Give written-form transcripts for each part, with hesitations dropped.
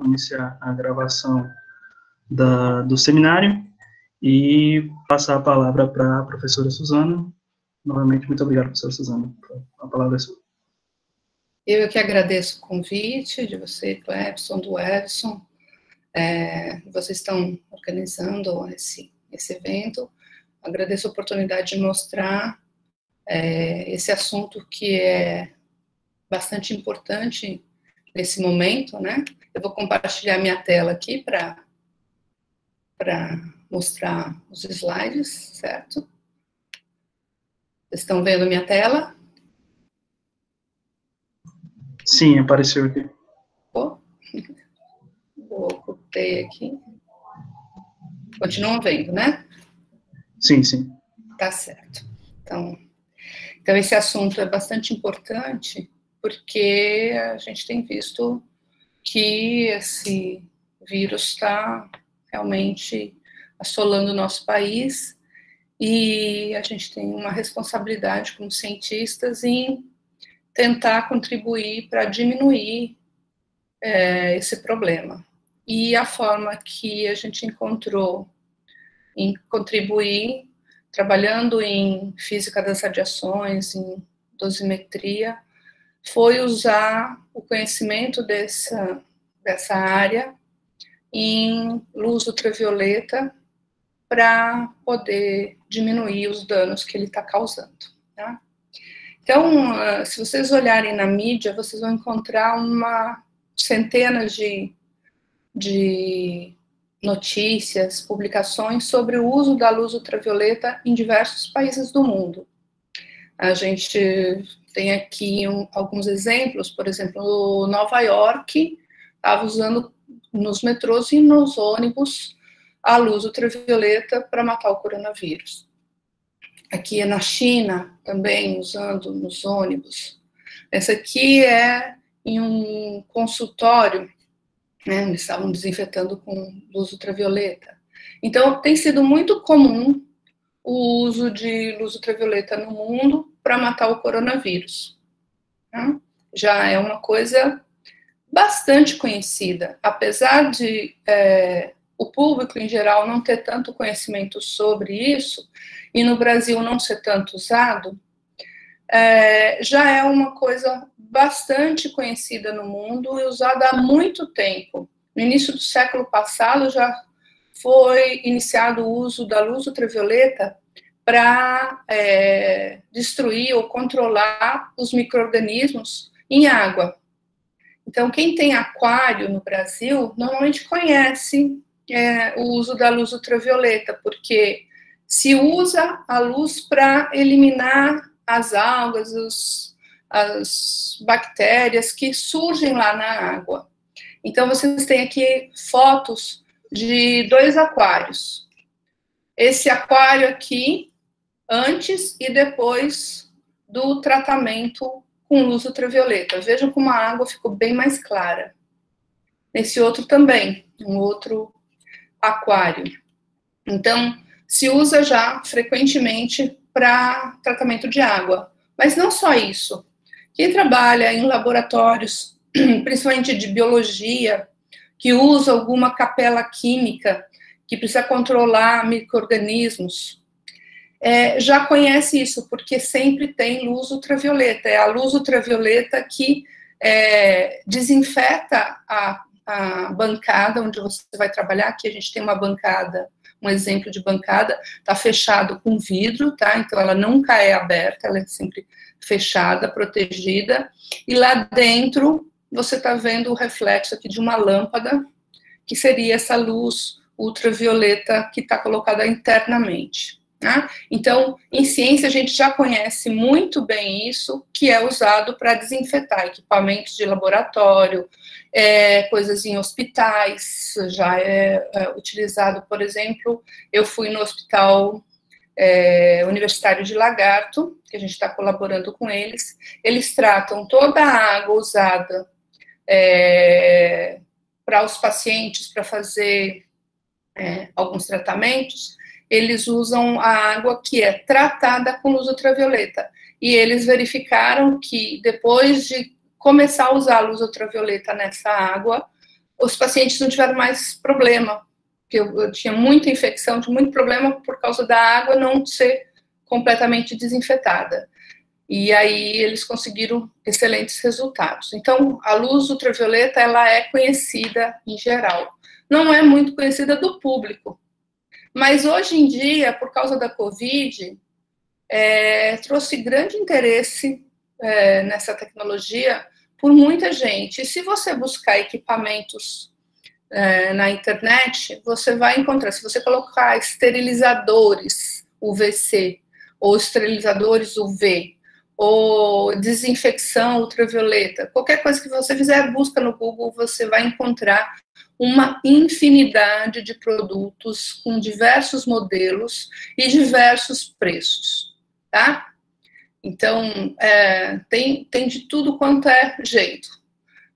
iniciar a gravação do seminário e passar a palavra para a professora Suzana. Novamente, muito obrigado, professora Suzana. A palavra é sua. Eu que agradeço o convite de você, Clebson, do Everson. Vocês estão organizando esse evento. Agradeço a oportunidade de mostrar esse assunto que é bastante importante nesse momento, né? Eu vou compartilhar minha tela aqui para mostrar os slides, certo? Vocês estão vendo minha tela? Sim, apareceu aqui. Ocultei aqui. Continuam vendo, né? Sim, sim. Tá certo. Então, esse assunto é bastante importante, porque a gente tem visto que esse vírus está realmente assolando o nosso país, e a gente tem uma responsabilidade como cientistas em tentar contribuir para diminuir esse problema. E a forma que a gente encontrou em contribuir, trabalhando em física das radiações, em dosimetria, foi usar o conhecimento dessa área em luz ultravioleta para poder diminuir os danos que ele está causando. Tá? Então, se vocês olharem na mídia, vocês vão encontrar centenas de notícias, publicações sobre o uso da luz ultravioleta em diversos países do mundo. A gente tem aqui alguns exemplos, por exemplo, Nova York estava usando nos metrôs e nos ônibus a luz ultravioleta para matar o coronavírus. Aqui na China, também usando nos ônibus. Essa aqui é em um consultório, né, eles estavam desinfetando com luz ultravioleta. Então, tem sido muito comum o uso de luz ultravioleta no mundo para matar o coronavírus. Né? Já é uma coisa bastante conhecida, apesar de o público em geral não ter tanto conhecimento sobre isso, e no Brasil não ser tanto usado, já é uma coisa bastante conhecida no mundo e usada há muito tempo. No início do século passado já foi iniciado o uso da luz ultravioleta para destruir ou controlar os micro-organismos em água. Então, quem tem aquário no Brasil normalmente conhece o uso da luz ultravioleta, porque se usa a luz para eliminar as algas, as bactérias que surgem lá na água. Então, vocês têm aqui fotos de 2 aquários. Esse aquário aqui, antes e depois do tratamento com luz ultravioleta. Vejam como a água ficou bem mais clara. Esse outro também, um outro aquário. Então, se usa já frequentemente para tratamento de água. Mas não só isso. Quem trabalha em laboratórios, principalmente de biologia, que usa alguma capela química, que precisa controlar micro-organismos, já conhece isso, porque sempre tem luz ultravioleta. É a luz ultravioleta que desinfeta a bancada onde você vai trabalhar. Aqui a gente tem uma bancada, um exemplo de bancada, está fechado com vidro, tá? Então ela nunca é aberta, ela é sempre fechada, protegida, e lá dentro você está vendo o reflexo aqui de uma lâmpada, que seria essa luz ultravioleta que está colocada internamente. Né? Então, em ciência, a gente já conhece muito bem isso, que é usado para desinfetar equipamentos de laboratório, coisas em hospitais, já é utilizado, por exemplo, eu fui no hospital universitário de Lagarto, que a gente está colaborando com eles tratam toda a água usada para os pacientes, para fazer alguns tratamentos, eles usam a água que é tratada com luz ultravioleta. E eles verificaram que depois de começar a usar a luz ultravioleta nessa água, os pacientes não tiveram mais problema, porque eu tinha muita infecção, tinha muito problema por causa da água não ser completamente desinfetada. E aí eles conseguiram excelentes resultados. Então, a luz ultravioleta, ela é conhecida em geral. Não é muito conhecida do público. Mas hoje em dia, por causa da Covid, trouxe grande interesse nessa tecnologia por muita gente. E se você buscar equipamentos na internet, você vai encontrar, se você colocar esterilizadores UVC, ou esterilizadores UV, ou desinfecção ultravioleta, qualquer coisa que você fizer, busca no Google, você vai encontrar uma infinidade de produtos com diversos modelos e diversos preços, tá? Então, tem de tudo quanto é jeito.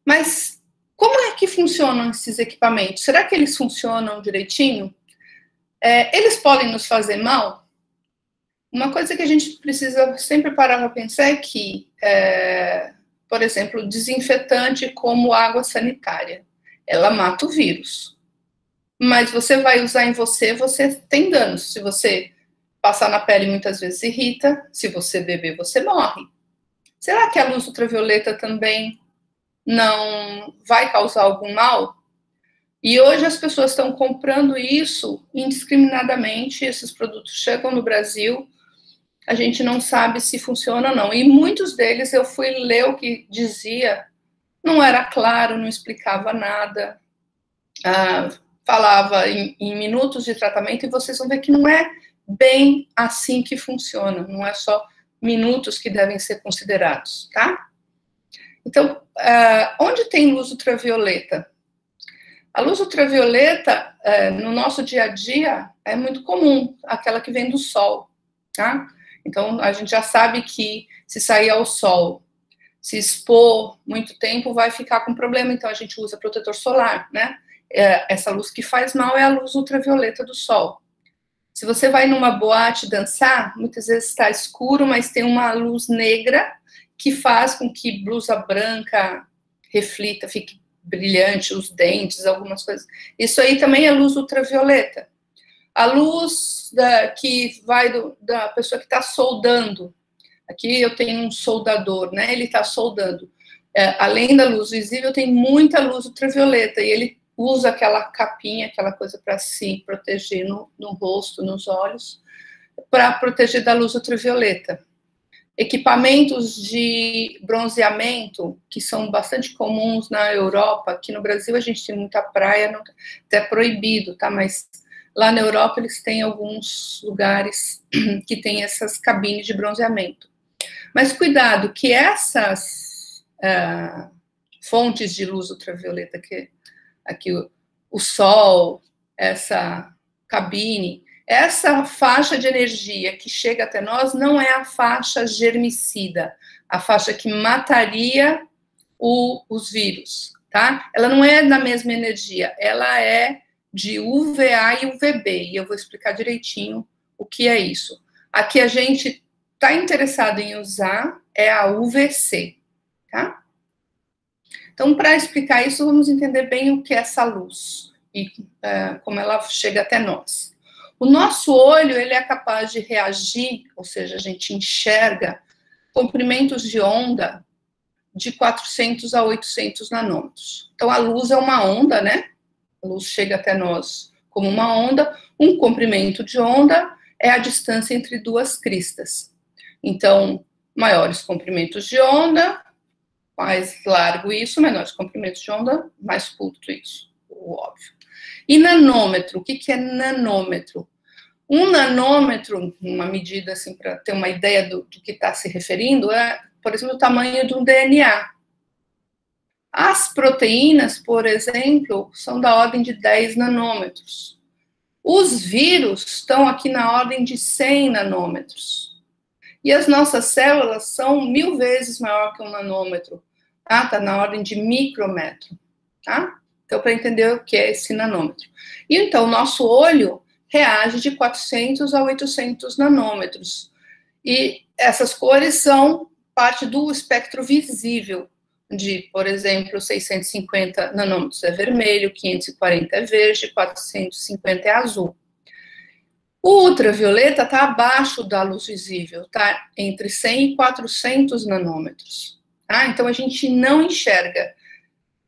Mas como é que funcionam esses equipamentos? Será que eles funcionam direitinho? Eles podem nos fazer mal? Uma coisa que a gente precisa sempre parar para pensar é que, por exemplo, desinfetante como água sanitária, ela mata o vírus. Mas você vai usar em você, você tem danos. Se você passar na pele, muitas vezes irrita. Se você beber, você morre. Será que a luz ultravioleta também não vai causar algum mal? E hoje as pessoas estão comprando isso indiscriminadamente. Esses produtos chegam no Brasil, a gente não sabe se funciona ou não. E muitos deles eu fui ler o que dizia, não era claro, não explicava nada, falava em minutos de tratamento, e vocês vão ver que não é bem assim que funciona, não é só minutos que devem ser considerados, tá? Então, onde tem luz ultravioleta? A luz ultravioleta, no nosso dia a dia, é muito comum, aquela que vem do sol, tá? Então, a gente já sabe que se sair ao sol, se expor muito tempo, vai ficar com problema, então a gente usa protetor solar, né? Essa luz que faz mal é a luz ultravioleta do sol. Se você vai numa boate dançar, muitas vezes está escuro, mas tem uma luz negra que faz com que blusa branca reflita, fique brilhante, os dentes, algumas coisas. Isso aí também é luz ultravioleta. A luz que vai da pessoa que está soldando. Aqui eu tenho um soldador, né? Ele está soldando. Além da luz visível, tem muita luz ultravioleta, e ele usa aquela capinha, aquela coisa para se proteger no rosto, nos olhos, para proteger da luz ultravioleta. Equipamentos de bronzeamento, que são bastante comuns na Europa. Aqui no Brasil a gente tem muita praia, até proibido, tá? Mas lá na Europa eles têm alguns lugares que tem essas cabines de bronzeamento. Mas cuidado, que essas fontes de luz ultravioleta, que aqui o sol, essa cabine, essa faixa de energia que chega até nós não é a faixa germicida, a faixa que mataria os vírus, tá? Ela não é da mesma energia, ela é de UVA e UVB, e eu vou explicar direitinho o que é isso. Aqui a gente está interessado em usar a UVC, tá? Então, para explicar isso, vamos entender bem o que é essa luz e como ela chega até nós. O nosso olho, ele é capaz de reagir, ou seja, a gente enxerga comprimentos de onda de 400 a 800 nanômetros. Então, a luz é uma onda, né? A luz chega até nós como uma onda. Um comprimento de onda é a distância entre duas cristas. Então, maiores comprimentos de onda, mais largo isso, menores comprimentos de onda, mais curto isso, óbvio. E nanômetro, o que é nanômetro? Um nanômetro, uma medida assim, para ter uma ideia do que está se referindo, é, por exemplo, o tamanho de um DNA. As proteínas, por exemplo, são da ordem de 10 nanômetros. Os vírus estão aqui na ordem de 100 nanômetros. E as nossas células são 1000 vezes maior que um nanômetro. Tá? Tá na ordem de micrômetro. Tá? Então, para entender o que é esse nanômetro. E então, o nosso olho reage de 400 a 800 nanômetros. E essas cores são parte do espectro visível. de, por exemplo, 650 nanômetros é vermelho, 540 é verde, 450 é azul. O ultravioleta está abaixo da luz visível, está entre 100 e 400 nanômetros. Tá? Então, a gente não enxerga.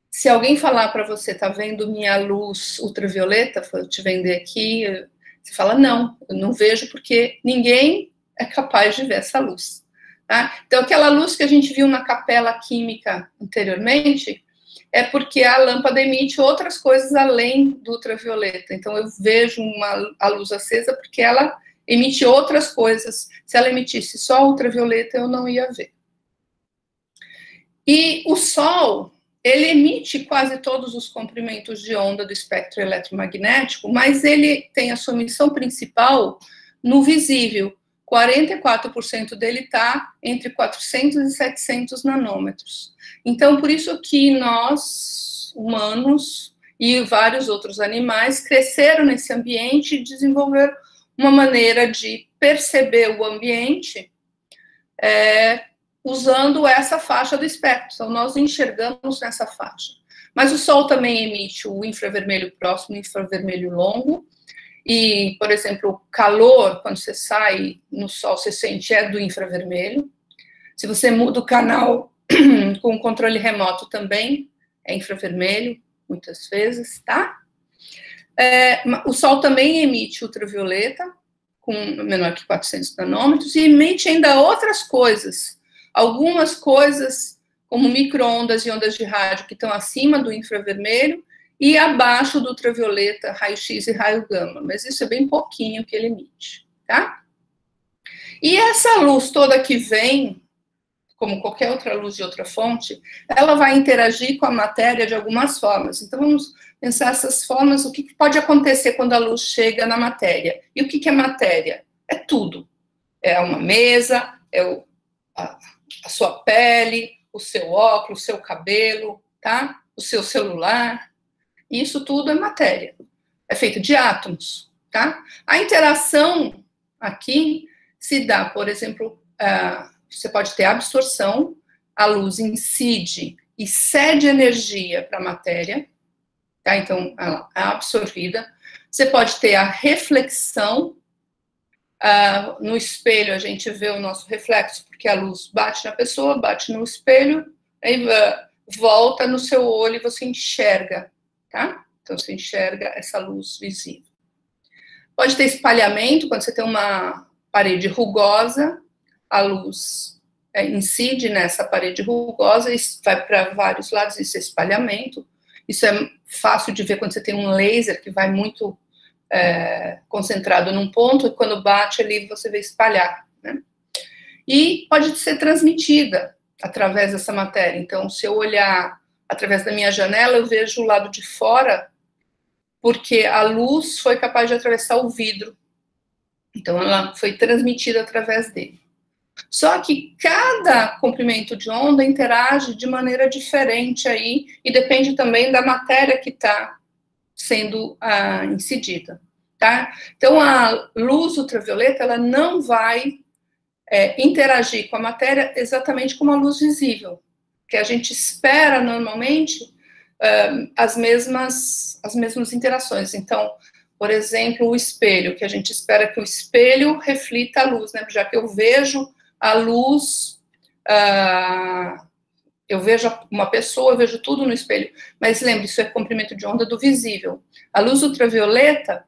Se alguém falar para você, está vendo minha luz ultravioleta, vou te vender aqui, você fala, não, eu não vejo porque ninguém é capaz de ver essa luz. Tá? Então, aquela luz que a gente viu na capela química anteriormente, é porque a lâmpada emite outras coisas além do ultravioleta. Então, eu vejo a luz acesa porque ela emite outras coisas. Se ela emitisse só ultravioleta, eu não ia ver. E o Sol, ele emite quase todos os comprimentos de onda do espectro eletromagnético, mas ele tem a sua missão principal no visível. 44% dele está entre 400 e 700 nanômetros. Então, por isso que nós, humanos e vários outros animais, cresceram nesse ambiente e desenvolveram uma maneira de perceber o ambiente usando essa faixa do espectro. Então, nós enxergamos nessa faixa. Mas o Sol também emite o infravermelho próximo e o infravermelho longo. E, por exemplo, o calor, quando você sai no Sol, você sente do infravermelho. Se você muda o canal com controle remoto também, é infravermelho, muitas vezes, tá? O Sol também emite ultravioleta, com menor que 400 nanômetros, e emite ainda outras coisas. Algumas coisas, como micro-ondas e ondas de rádio, que estão acima do infravermelho, e abaixo do ultravioleta, raio-x e raio-gama, mas isso é bem pouquinho que ele emite, tá? E essa luz toda que vem, como qualquer outra luz de outra fonte, ela vai interagir com a matéria de algumas formas. Então, vamos pensar essas formas, o que pode acontecer quando a luz chega na matéria. E o que é matéria? É tudo. É uma mesa, a sua pele, o seu óculos, o seu cabelo, tá? O seu celular. Isso tudo é matéria. É feito de átomos, tá? A interação aqui se dá, por exemplo, você pode ter absorção, a luz incide e cede energia para a matéria, tá? Então, ela é absorvida. Você pode ter a reflexão. No espelho, a gente vê o nosso reflexo, porque a luz bate na pessoa, bate no espelho, aí volta no seu olho e você enxerga. Tá? Então, você enxerga essa luz visível. Pode ter espalhamento, quando você tem uma parede rugosa, a luz incide nessa parede rugosa e vai para vários lados, isso é espalhamento. Isso é fácil de ver quando você tem um laser que vai muito concentrado num ponto, e quando bate ali, você vê espalhar. Né? E pode ser transmitida através dessa matéria. Então, se eu olhar através da minha janela, eu vejo o lado de fora, porque a luz foi capaz de atravessar o vidro. Então, ela foi transmitida através dele. Só que cada comprimento de onda interage de maneira diferente aí, e depende também da matéria que está sendo incidida, tá? Então, a luz ultravioleta, ela não vai interagir com a matéria exatamente como a luz visível, que a gente espera normalmente as mesmas interações. Então, por exemplo, o espelho, que a gente espera que o espelho reflita a luz, né? Já que eu vejo a luz, eu vejo uma pessoa, eu vejo tudo no espelho. Mas lembre, isso é comprimento de onda do visível. A luz ultravioleta,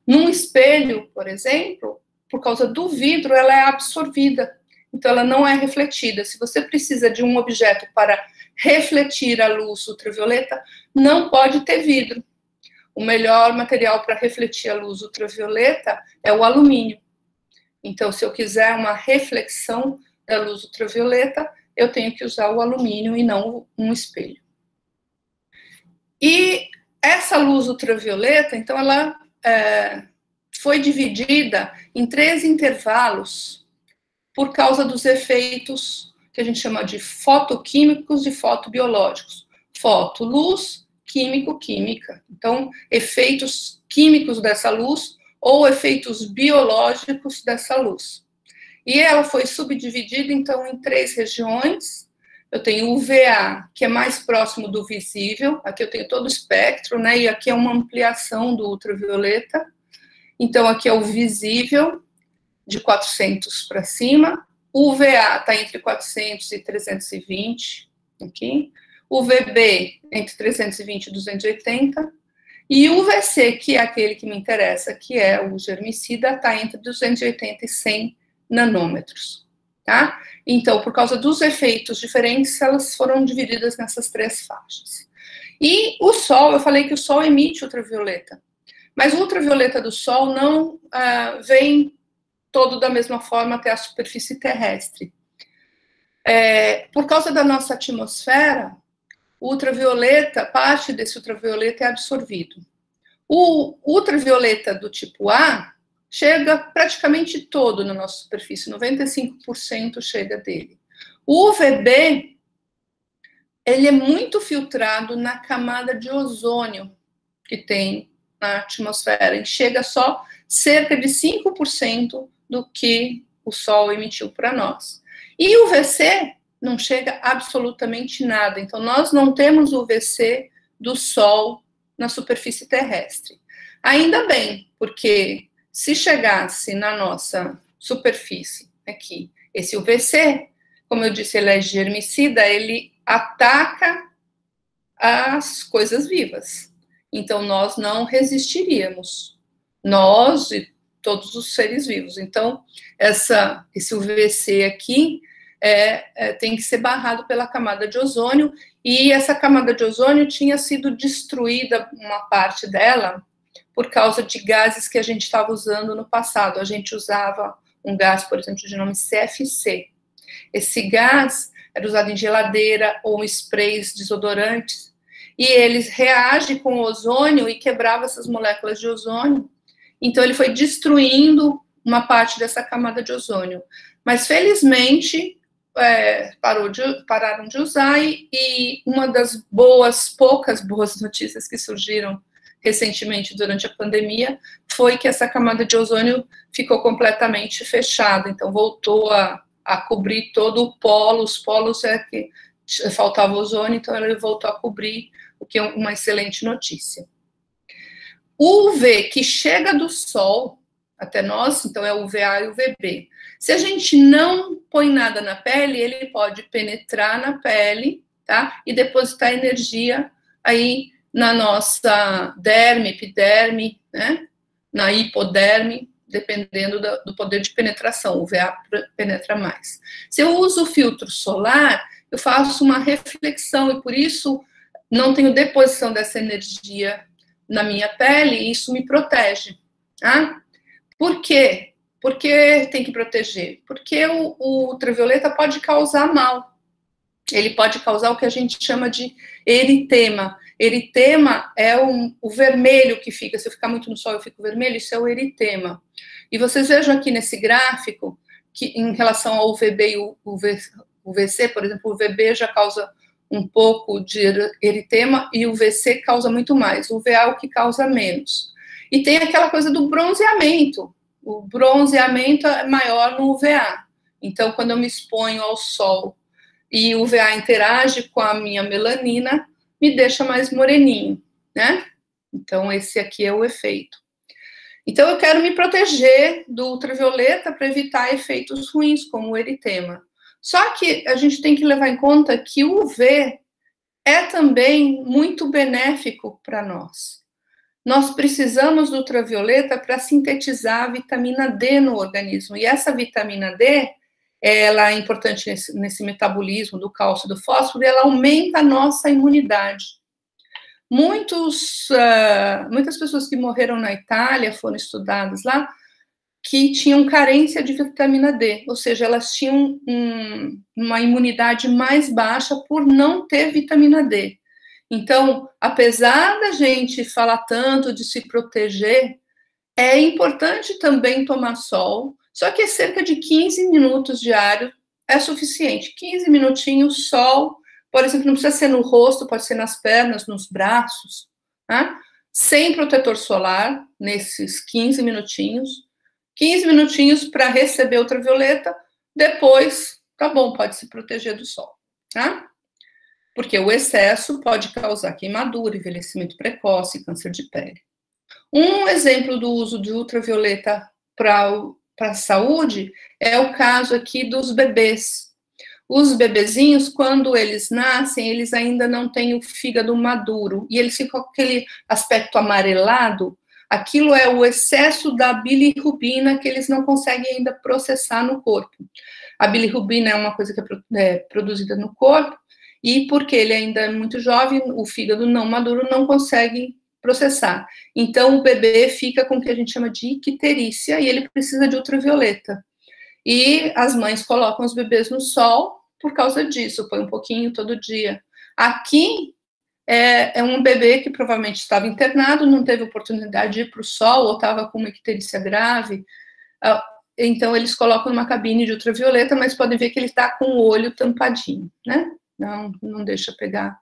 num espelho, por exemplo, por causa do vidro, ela é absorvida. Então, ela não é refletida. Se você precisa de um objeto para refletir a luz ultravioleta, não pode ter vidro. O melhor material para refletir a luz ultravioleta é o alumínio. Então, se eu quiser uma reflexão da luz ultravioleta, eu tenho que usar o alumínio e não um espelho. E essa luz ultravioleta, então, ela foi dividida em 3 intervalos por causa dos efeitos que a gente chama de fotoquímicos e fotobiológicos. Foto, luz, químico, química. Então, efeitos químicos dessa luz ou efeitos biológicos dessa luz. E ela foi subdividida, então, em 3 regiões, eu tenho o UVA, que é mais próximo do visível, aqui eu tenho todo o espectro, né, e aqui é uma ampliação do ultravioleta, então aqui é o visível, de 400 para cima, o UVA está entre 400 e 320, aqui, o VB entre 320 e 280, e o UVC, que é aquele que me interessa, que é o germicida, está entre 280 e 100 nanômetros, tá? Então, por causa dos efeitos diferentes, elas foram divididas nessas 3 faixas. E o Sol, eu falei que o Sol emite ultravioleta, mas o ultravioleta do Sol não vem todo da mesma forma até a superfície terrestre. Por causa da nossa atmosfera, o ultravioleta, parte desse ultravioleta é absorvido. O ultravioleta do tipo A chega praticamente todo na nossa superfície, 95% chega dele. O UVB, ele é muito filtrado na camada de ozônio que tem na atmosfera, ele chega só cerca de 5% do que o Sol emitiu para nós. E o UVC não chega absolutamente nada, então nós não temos o UVC do Sol na superfície terrestre. Ainda bem, porque se chegasse na nossa superfície aqui, esse UVC, como eu disse, ele é germicida, ele ataca as coisas vivas. Então, nós não resistiríamos. Nós e todos os seres vivos. Então, esse UVC aqui tem que ser barrado pela camada de ozônio, e essa camada de ozônio tinha sido destruída, uma parte dela, por causa de gases que a gente estava usando no passado. A gente usava um gás, por exemplo, de nome CFC. Esse gás era usado em geladeira ou em sprays desodorantes, e ele reage com o ozônio e quebrava essas moléculas de ozônio. Então, ele foi destruindo uma parte dessa camada de ozônio. Mas, felizmente, pararam de usar, e uma das poucas boas notícias que surgiram recentemente durante a pandemia foi que essa camada de ozônio ficou completamente fechada. Então, voltou a cobrir todo o polo. Os polos é que faltava ozônio, então ele voltou a cobrir, o que é uma excelente notícia. O UV que chega do Sol até nós, então é o UVA e o UVB. Se a gente não põe nada na pele, ele pode penetrar na pele, tá? E depositar energia aí na nossa derme, epiderme, né? Na hipoderme, dependendo do poder de penetração. O UVA penetra mais. Se eu uso o filtro solar, eu faço uma reflexão, e por isso não tenho deposição dessa energia na minha pele, e isso me protege, tá? Por quê? Por que tem que proteger? Porque o ultravioleta pode causar mal. Ele pode causar o que a gente chama de eritema. Eritema é o vermelho que fica. Se eu ficar muito no sol, eu fico vermelho. Isso é o eritema. E vocês vejam aqui nesse gráfico que, em relação ao UVB e o UVC, por exemplo, o UVB já causa um pouco de eritema e o UVC causa muito mais. O UVA é o que causa menos. E tem aquela coisa do bronzeamento. O bronzeamento é maior no UVA. Então, quando eu me exponho ao sol e o UVA interage com a minha melanina, me deixa mais moreninho, né? Então, esse aqui é o efeito. Então, eu quero me proteger do ultravioleta para evitar efeitos ruins, como o eritema. Só que a gente tem que levar em conta que o UV é também muito benéfico para nós. Nós precisamos do ultravioleta para sintetizar a vitamina D no organismo. E essa vitamina D, ela é importante nesse metabolismo do cálcio e do fósforo, e ela aumenta a nossa imunidade. Muitas pessoas que morreram na Itália foram estudadas lá, que tinham carência de vitamina D, ou seja, elas tinham uma imunidade mais baixa por não ter vitamina D. Então, apesar da gente falar tanto de se proteger, é importante também tomar sol, só que cerca de 15 minutos diário é suficiente. 15 minutinhos, sol, por exemplo, não precisa ser no rosto, pode ser nas pernas, nos braços, né? Sem protetor solar, nesses 15 minutinhos. 15 minutinhos para receber ultravioleta, depois, tá bom, pode se proteger do sol. tá? Porque o excesso pode causar queimadura, envelhecimento precoce e câncer de pele. Um exemplo do uso de ultravioleta para a saúde é o caso aqui dos bebês. Os bebezinhos, quando eles nascem, eles ainda não têm o fígado maduro, e eles ficam com aquele aspecto amarelado. Aquilo é o excesso da bilirrubina que eles não conseguem ainda processar no corpo. A bilirrubina é uma coisa que é produzida no corpo, e porque ele ainda é muito jovem, o fígado não maduro não consegue processar. Então, o bebê fica com o que a gente chama de icterícia, e ele precisa de ultravioleta. E as mães colocam os bebês no sol por causa disso, põe um pouquinho todo dia. Aqui é um bebê que provavelmente estava internado, não teve oportunidade de ir para o sol, ou estava com uma icterícia grave. Então, eles colocam numa cabine de ultravioleta, mas podem ver que ele está com o olho tampadinho, né? Não deixa pegar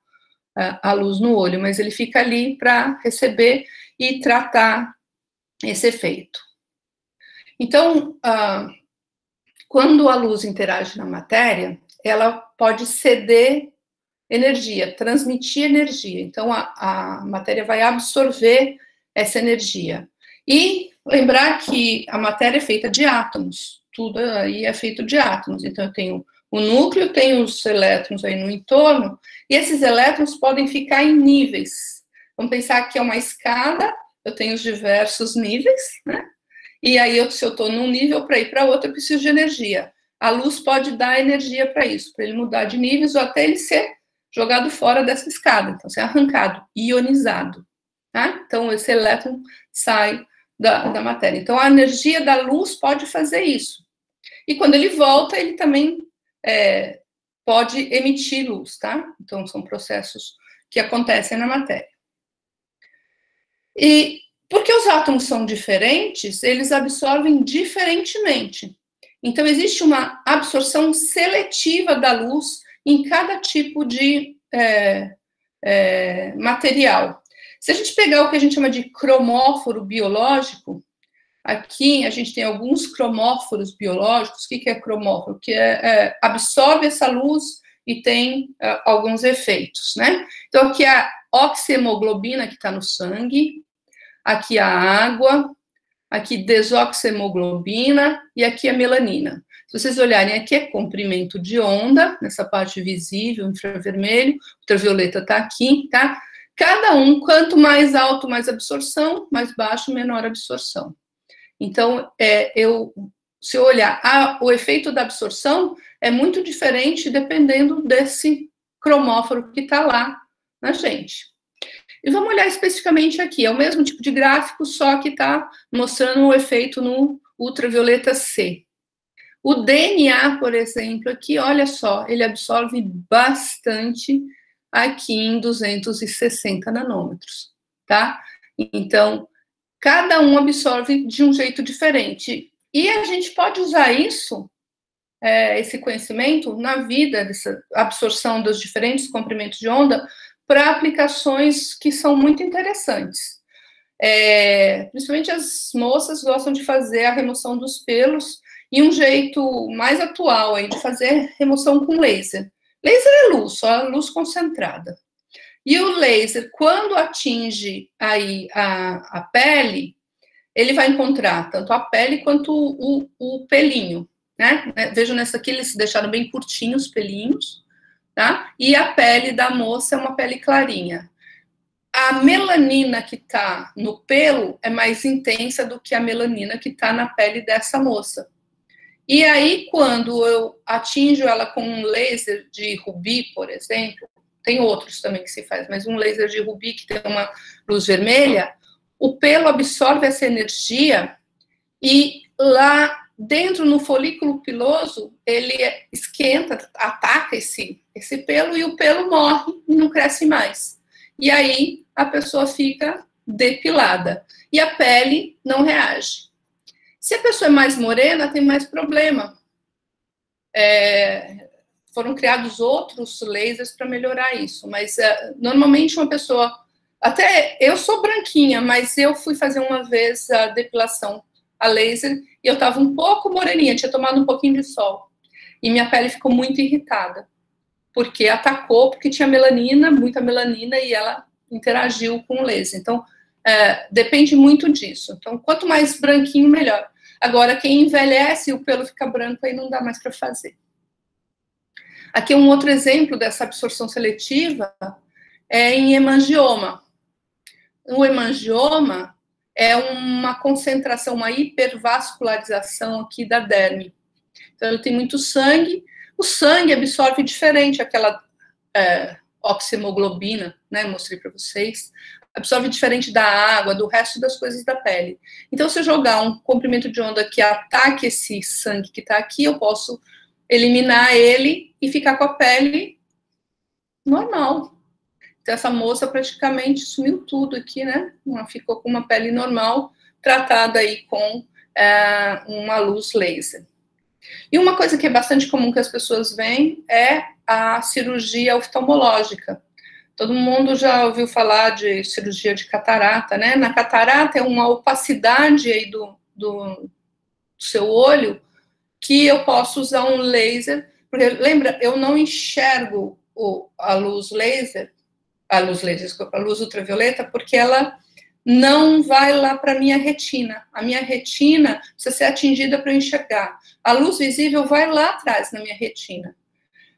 a luz no olho, mas ele fica ali para receber e tratar esse efeito. Então, quando a luz interage na matéria, ela pode ceder energia, transmitir energia. Então, a matéria vai absorver essa energia. E lembrar que a matéria é feita de átomos, tudo aí é feito de átomos. Então, eu tenho o núcleo, tenho os elétrons aí no entorno, e esses elétrons podem ficar em níveis. Vamos pensar que é uma escada, eu tenho os diversos níveis, né? E aí, se eu estou num nível, para ir para outro, eu preciso de energia. A luz pode dar energia para isso, para ele mudar de níveis ou até ele ser jogado fora dessa escada, então ser arrancado, ionizado. Tá? Então, esse elétron sai da matéria. Então, a energia da luz pode fazer isso. E quando ele volta, ele também pode emitir luz, tá? Então, são processos que acontecem na matéria. E porque os átomos são diferentes, eles absorvem diferentemente. Então, existe uma absorção seletiva da luz em cada tipo de material. Se a gente pegar o que a gente chama de cromóforo biológico, aqui a gente tem alguns cromóforos biológicos. O que é cromóforo? Que absorve essa luz e tem alguns efeitos, né? Então, aqui a oxihemoglobina que está no sangue, aqui a água, aqui desoxihemoglobina e aqui a melanina. Se vocês olharem, aqui é comprimento de onda, nessa parte visível, infravermelho, ultravioleta está aqui, tá? Cada um, quanto mais alto, mais absorção, mais baixo, menor absorção. Então, se eu olhar, o efeito da absorção é muito diferente dependendo desse cromóforo que está lá na gente. E vamos olhar especificamente aqui, é o mesmo tipo de gráfico, só que está mostrando o efeito no ultravioleta C. O DNA, por exemplo, aqui, olha só, ele absorve bastante aqui em 260 nanômetros, tá? Então, cada um absorve de um jeito diferente. E a gente pode usar isso, esse conhecimento, na vida, essa absorção dos diferentes comprimentos de onda, para aplicações que são muito interessantes. Principalmente as moças gostam de fazer a remoção dos pelos, e um jeito mais atual aí de fazer remoção com laser. Laser é luz, só luz concentrada. E o laser, quando atinge aí a pele, ele vai encontrar tanto a pele quanto o pelinho, né? Vejam nessa aqui, eles deixaram bem curtinhos os pelinhos, tá? E a pele da moça é uma pele clarinha. A melanina que está no pelo é mais intensa do que a melanina que está na pele dessa moça. E aí, quando eu atinjo ela com um laser de rubi, por exemplo, tem outros também que se faz, mas um laser de rubi que tem uma luz vermelha, o pelo absorve essa energia e lá dentro, no folículo piloso, ele esquenta, ataca esse pelo e o pelo morre e não cresce mais. E aí a pessoa fica depilada e a pele não reage. Se a pessoa é mais morena, tem mais problema. Foram criados outros lasers para melhorar isso, mas normalmente uma pessoa... Até eu sou branquinha, mas eu fui fazer uma vez a depilação a laser e eu estava um pouco moreninha, tinha tomado um pouquinho de sol. E minha pele ficou muito irritada. porque atacou, porque tinha melanina, muita melanina, e ela interagiu com o laser. Então, depende muito disso. Então, quanto mais branquinho, melhor. Agora, quem envelhece e o pelo fica branco, aí não dá mais para fazer. Aqui um outro exemplo dessa absorção seletiva é em hemangioma. O hemangioma é uma concentração, uma hipervascularização aqui da derme. Então, ele tem muito sangue. O sangue absorve diferente aquela oxihemoglobina, né? Mostrei para vocês. Absorve diferente da água, do resto das coisas da pele. Então, se eu jogar um comprimento de onda que ataque esse sangue que está aqui, eu posso eliminar ele e ficar com a pele normal. Então, essa moça praticamente sumiu tudo aqui, né? Ela ficou com uma pele normal, tratada aí com uma luz laser. E uma coisa que é bastante comum que as pessoas veem é a cirurgia oftalmológica. Todo mundo já ouviu falar de cirurgia de catarata, né? Na catarata é uma opacidade aí do seu olho que eu posso usar um laser, porque lembra, eu não enxergo a luz ultravioleta, porque ela não vai lá para a minha retina. A minha retina precisa ser atingida para eu enxergar. A luz visível vai lá atrás na minha retina.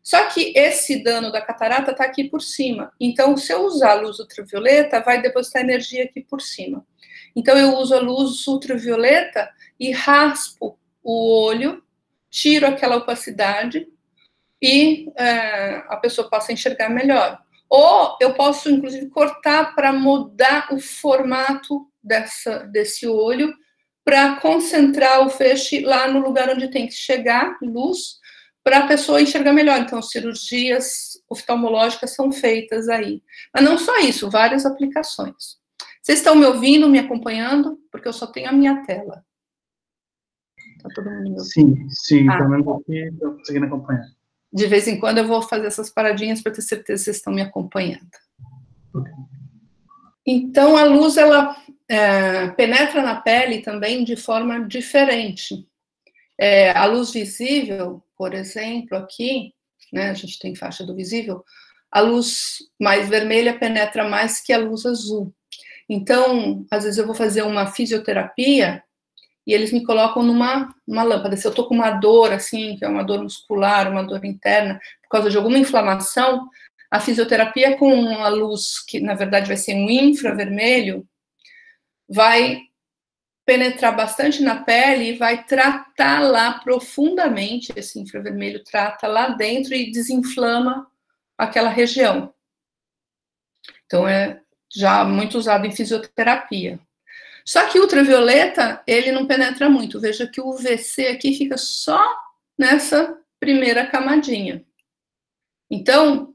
Só que esse dano da catarata está aqui por cima. Então, se eu usar a luz ultravioleta, vai depositar energia aqui por cima. Então, eu uso a luz ultravioleta e raspo o olho, tiro aquela opacidade e a pessoa passa a enxergar melhor. Ou eu posso, inclusive, cortar para mudar o formato desse olho para concentrar o feixe lá no lugar onde tem que chegar, luz, para a pessoa enxergar melhor. Então, cirurgias oftalmológicas são feitas aí. Mas não só isso, várias aplicações. Vocês estão me ouvindo, me acompanhando? Porque eu só tenho a minha tela. Tá todo mundo me ouvindo? Sim, pelo menos aqui estou conseguindo acompanhar. De vez em quando eu vou fazer essas paradinhas para ter certeza que vocês estão me acompanhando. Okay. Então, a luz, ela penetra na pele também de forma diferente. A luz visível, por exemplo, aqui, né, a gente tem faixa do visível, a luz mais vermelha penetra mais que a luz azul. Então, às vezes eu vou fazer uma fisioterapia e eles me colocam numa lâmpada. Se eu tô com uma dor, assim, que é uma dor muscular, uma dor interna, por causa de alguma inflamação, a fisioterapia com a luz, que na verdade vai ser um infravermelho, vai penetrar bastante na pele e vai tratar lá profundamente, esse infravermelho trata lá dentro e desinflama aquela região. Então, é já muito usado em fisioterapia. Só que o ultravioleta, ele não penetra muito. Veja que o UVC aqui fica só nessa primeira camadinha. Então,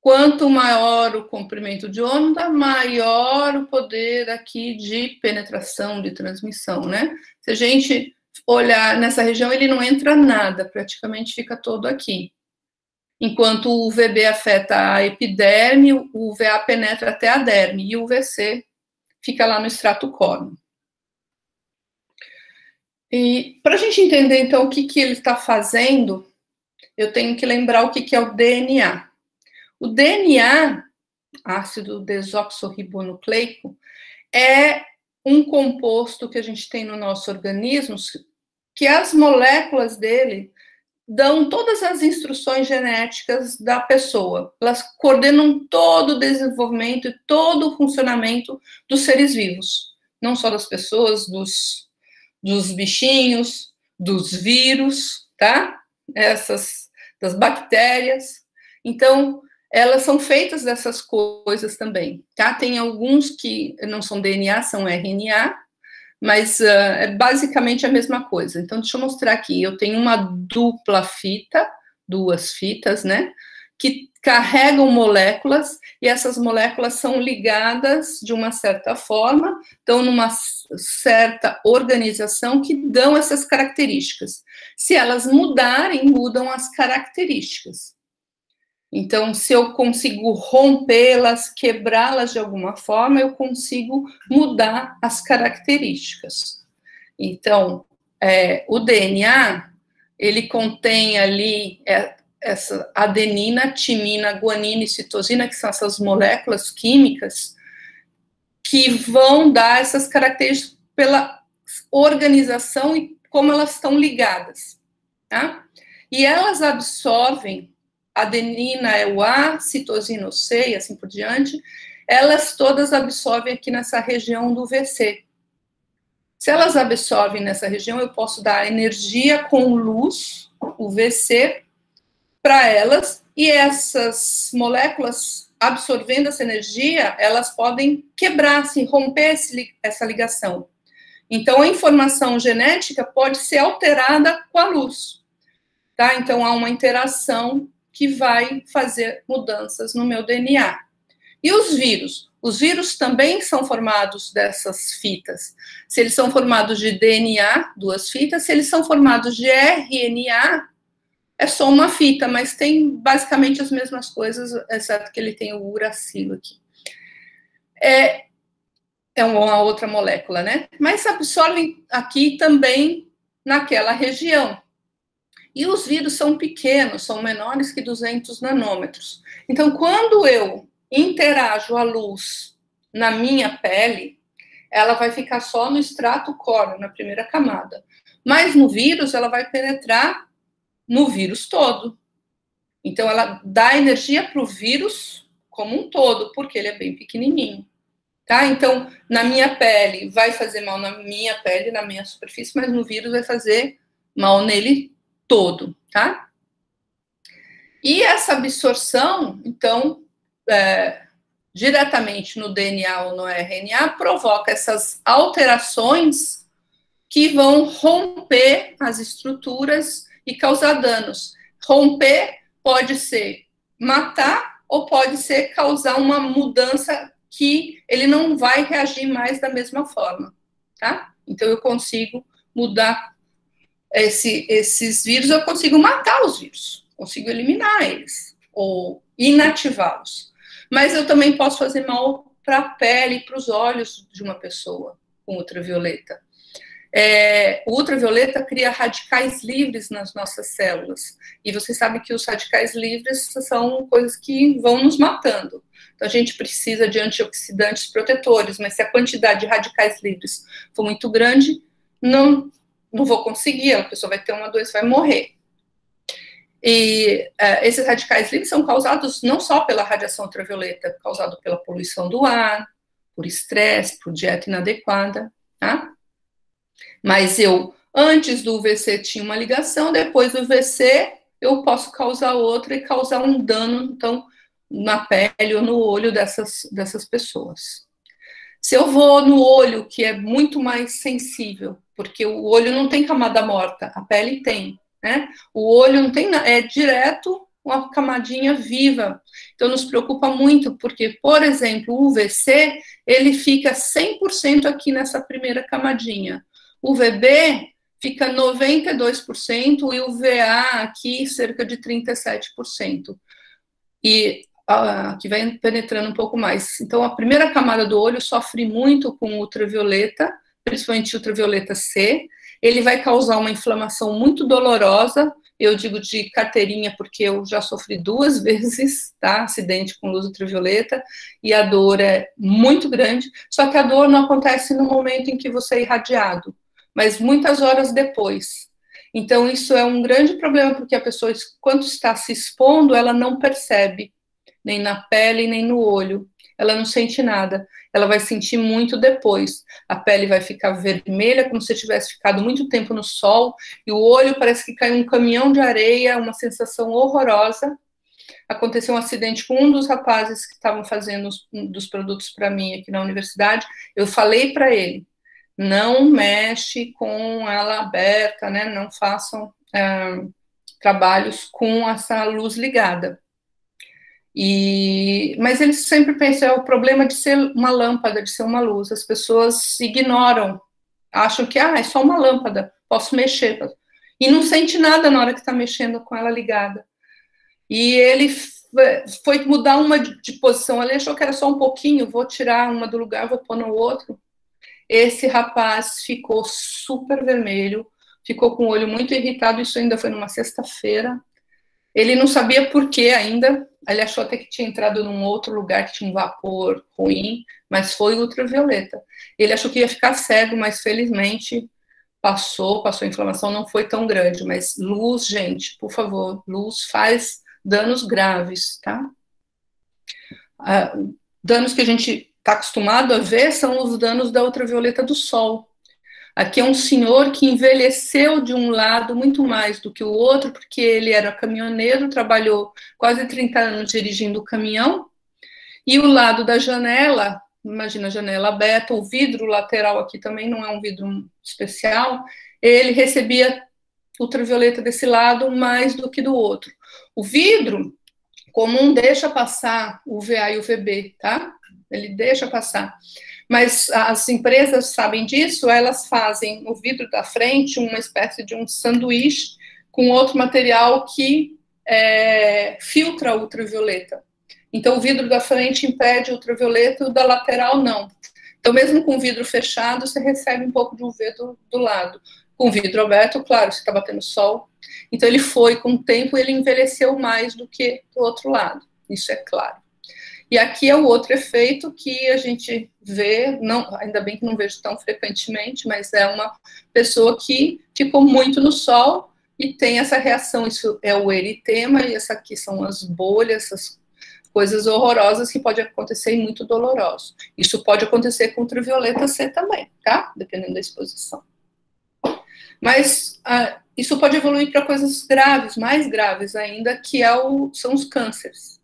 quanto maior o comprimento de onda, maior o poder aqui de penetração, de transmissão, né? Se a gente olhar nessa região, ele não entra nada, praticamente fica todo aqui. Enquanto o UVB afeta a epiderme, o UVA penetra até a derme, e o UVC fica lá no extrato córneo. E para a gente entender, então, o que ele está fazendo, eu tenho que lembrar o que é o DNA. O DNA, ácido desoxirribonucleico, é um composto que a gente tem no nosso organismo, que as moléculas dele dão todas as instruções genéticas da pessoa. Elas coordenam todo o desenvolvimento e todo o funcionamento dos seres vivos. Não só das pessoas, dos bichinhos, dos vírus, tá? Das bactérias. Então, elas são feitas dessas coisas também, tá? Tem alguns que não são DNA, são RNA, mas é basicamente a mesma coisa. Então, deixa eu mostrar aqui. Eu tenho uma dupla fita, duas fitas, né? Que carregam moléculas, e essas moléculas são ligadas de uma certa forma, estão numa certa organização que dão essas características. Se elas mudarem, mudam as características. Então, se eu consigo rompê-las, quebrá-las de alguma forma, eu consigo mudar as características. Então, o DNA, ele contém ali essa adenina, timina, guanina e citosina, que são essas moléculas químicas que vão dar essas características pela organização e como elas estão ligadas, tá? E elas absorvem, adenina é o A, citosina o C e assim por diante, elas todas absorvem aqui nessa região do VC. Se elas absorvem nessa região, eu posso dar energia com luz, o VC, para elas, e essas moléculas absorvendo essa energia, elas podem quebrar, assim, romper essa ligação. Então, a informação genética pode ser alterada com a luz, tá? Então, há uma interação que vai fazer mudanças no meu DNA. E os vírus? Os vírus também são formados dessas fitas. Se eles são formados de DNA, 2 fitas, se eles são formados de RNA, é só uma fita, mas tem basicamente as mesmas coisas, exceto que ele tem o uracilo aqui. É uma outra molécula, né? Mas absorvem aqui também naquela região. E os vírus são pequenos, são menores que 200 nanômetros. Então, quando eu interajo a luz na minha pele, ela vai ficar só no extrato córneo, na primeira camada. Mas no vírus, ela vai penetrar no vírus todo. Então, ela dá energia para o vírus como um todo, porque ele é bem pequenininho. Tá? Então, na minha pele, vai fazer mal na minha pele, na minha superfície, mas no vírus vai fazer mal nele todo, tá? E essa absorção, então, diretamente no DNA ou no RNA, provoca essas alterações que vão romper as estruturas e causar danos. Romper pode ser matar ou pode ser causar uma mudança que ele não vai reagir mais da mesma forma, tá? Então, eu consigo mudar esses vírus, eu consigo matar os vírus, consigo eliminar eles, ou inativá-los. Mas eu também posso fazer mal para a pele e para os olhos de uma pessoa com ultravioleta. O ultravioleta cria radicais livres nas nossas células. E você sabe que os radicais livres são coisas que vão nos matando. Então, a gente precisa de antioxidantes protetores, mas se a quantidade de radicais livres for muito grande, não vou conseguir, a pessoa vai ter uma doença, vai morrer. E esses radicais livres são causados não só pela radiação ultravioleta, causado pela poluição do ar, por estresse, por dieta inadequada, tá? Mas antes do UVC tinha uma ligação, depois do UVC eu posso causar outra e causar um dano, então, na pele ou no olho dessas pessoas. Se eu vou no olho, que é muito mais sensível, porque o olho não tem camada morta, a pele tem, né? O olho não tem, é direto uma camadinha viva. Então, nos preocupa muito, porque, por exemplo, o UVC, ele fica 100% aqui nessa primeira camadinha. O UVB fica 92% e o VA aqui cerca de 37%. E que vai penetrando um pouco mais. Então, a primeira camada do olho sofre muito com ultravioleta, principalmente ultravioleta C. Ele vai causar uma inflamação muito dolorosa, eu digo de carteirinha, porque eu já sofri 2 vezes, tá? Acidente com luz ultravioleta, e a dor é muito grande, só que a dor não acontece no momento em que você é irradiado, mas muitas horas depois. Então, isso é um grande problema, porque a pessoa, quando está se expondo, ela não percebe, nem na pele, nem no olho. Ela não sente nada. Ela vai sentir muito depois. A pele vai ficar vermelha, como se tivesse ficado muito tempo no sol, e o olho parece que caiu um caminhão de areia, uma sensação horrorosa. Aconteceu um acidente com um dos rapazes que estavam fazendo dos produtos para mim aqui na universidade. Eu falei para ele, não mexe com ela aberta, né? Não façam trabalhos com essa luz ligada. Mas eles sempre pensam, é o problema de ser uma lâmpada, de ser uma luz. As pessoas ignoram, acham que é só uma lâmpada, posso mexer. E não sente nada na hora que está mexendo com ela ligada. E ele foi mudar uma de posição, ele achou que era só um pouquinho, vou tirar uma do lugar, vou pôr no outro. Esse rapaz ficou super vermelho, ficou com o olho muito irritado, isso ainda foi numa sexta-feira. Ele não sabia por que ainda, ele achou até que tinha entrado num outro lugar que tinha um vapor ruim, mas foi ultravioleta. Ele achou que ia ficar cego, mas felizmente passou a inflamação, não foi tão grande, mas luz, gente, por favor, luz faz danos graves, tá? Danos que a gente está acostumado a ver são os danos da ultravioleta do sol. Aqui é um senhor que envelheceu de um lado muito mais do que o outro, porque ele era caminhoneiro, trabalhou quase 30 anos dirigindo o caminhão, e o lado da janela, imagina a janela aberta, o vidro lateral aqui também não é um vidro especial, ele recebia ultravioleta desse lado mais do que do outro. O vidro comum deixa passar o UVA e o UVB, tá? Ele deixa passar. Mas as empresas sabem disso, elas fazem o vidro da frente uma espécie de um sanduíche com outro material que filtra a ultravioleta. Então, o vidro da frente impede a ultravioleta e o da lateral não. Então, mesmo com o vidro fechado, você recebe um pouco de UV do lado. Com o vidro aberto, claro, você está batendo sol. Então, ele foi, com o tempo, ele envelheceu mais do que do outro lado. Isso é claro. E aqui é o outro efeito que a gente vê, não, ainda bem que não vejo tão frequentemente, mas é uma pessoa que ficou muito no sol e tem essa reação. Isso é o eritema, e essa aqui são as bolhas, essas coisas horrorosas que pode acontecer e muito doloroso. Isso pode acontecer com ultravioleta C também, tá? Dependendo da exposição. Mas isso pode evoluir para coisas graves, mais graves ainda, que são os cânceres.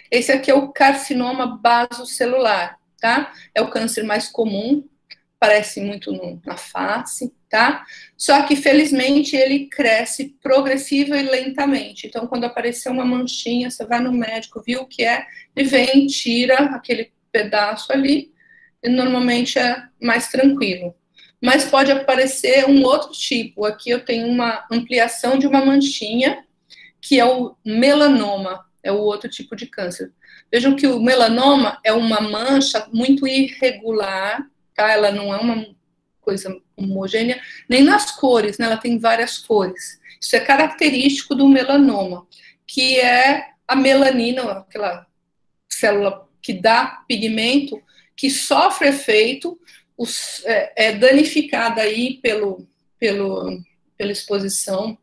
Esse aqui é o carcinoma basocelular, tá? É o câncer mais comum, aparece muito na face, tá? Só que, felizmente, ele cresce progressiva e lentamente. Então, quando aparecer uma manchinha, você vai no médico, viu o que é, ele vem, tira aquele pedaço ali, e normalmente é mais tranquilo. Mas pode aparecer um outro tipo. Aqui eu tenho uma ampliação de uma manchinha, que é o melanoma, é o outro tipo de câncer. Vejam que o melanoma é uma mancha muito irregular, tá? Ela não é uma coisa homogênea, nem nas cores, né? Ela tem várias cores. Isso é característico do melanoma, que é a melanina, aquela célula que dá pigmento, que sofre efeito, é danificada aí pela exposição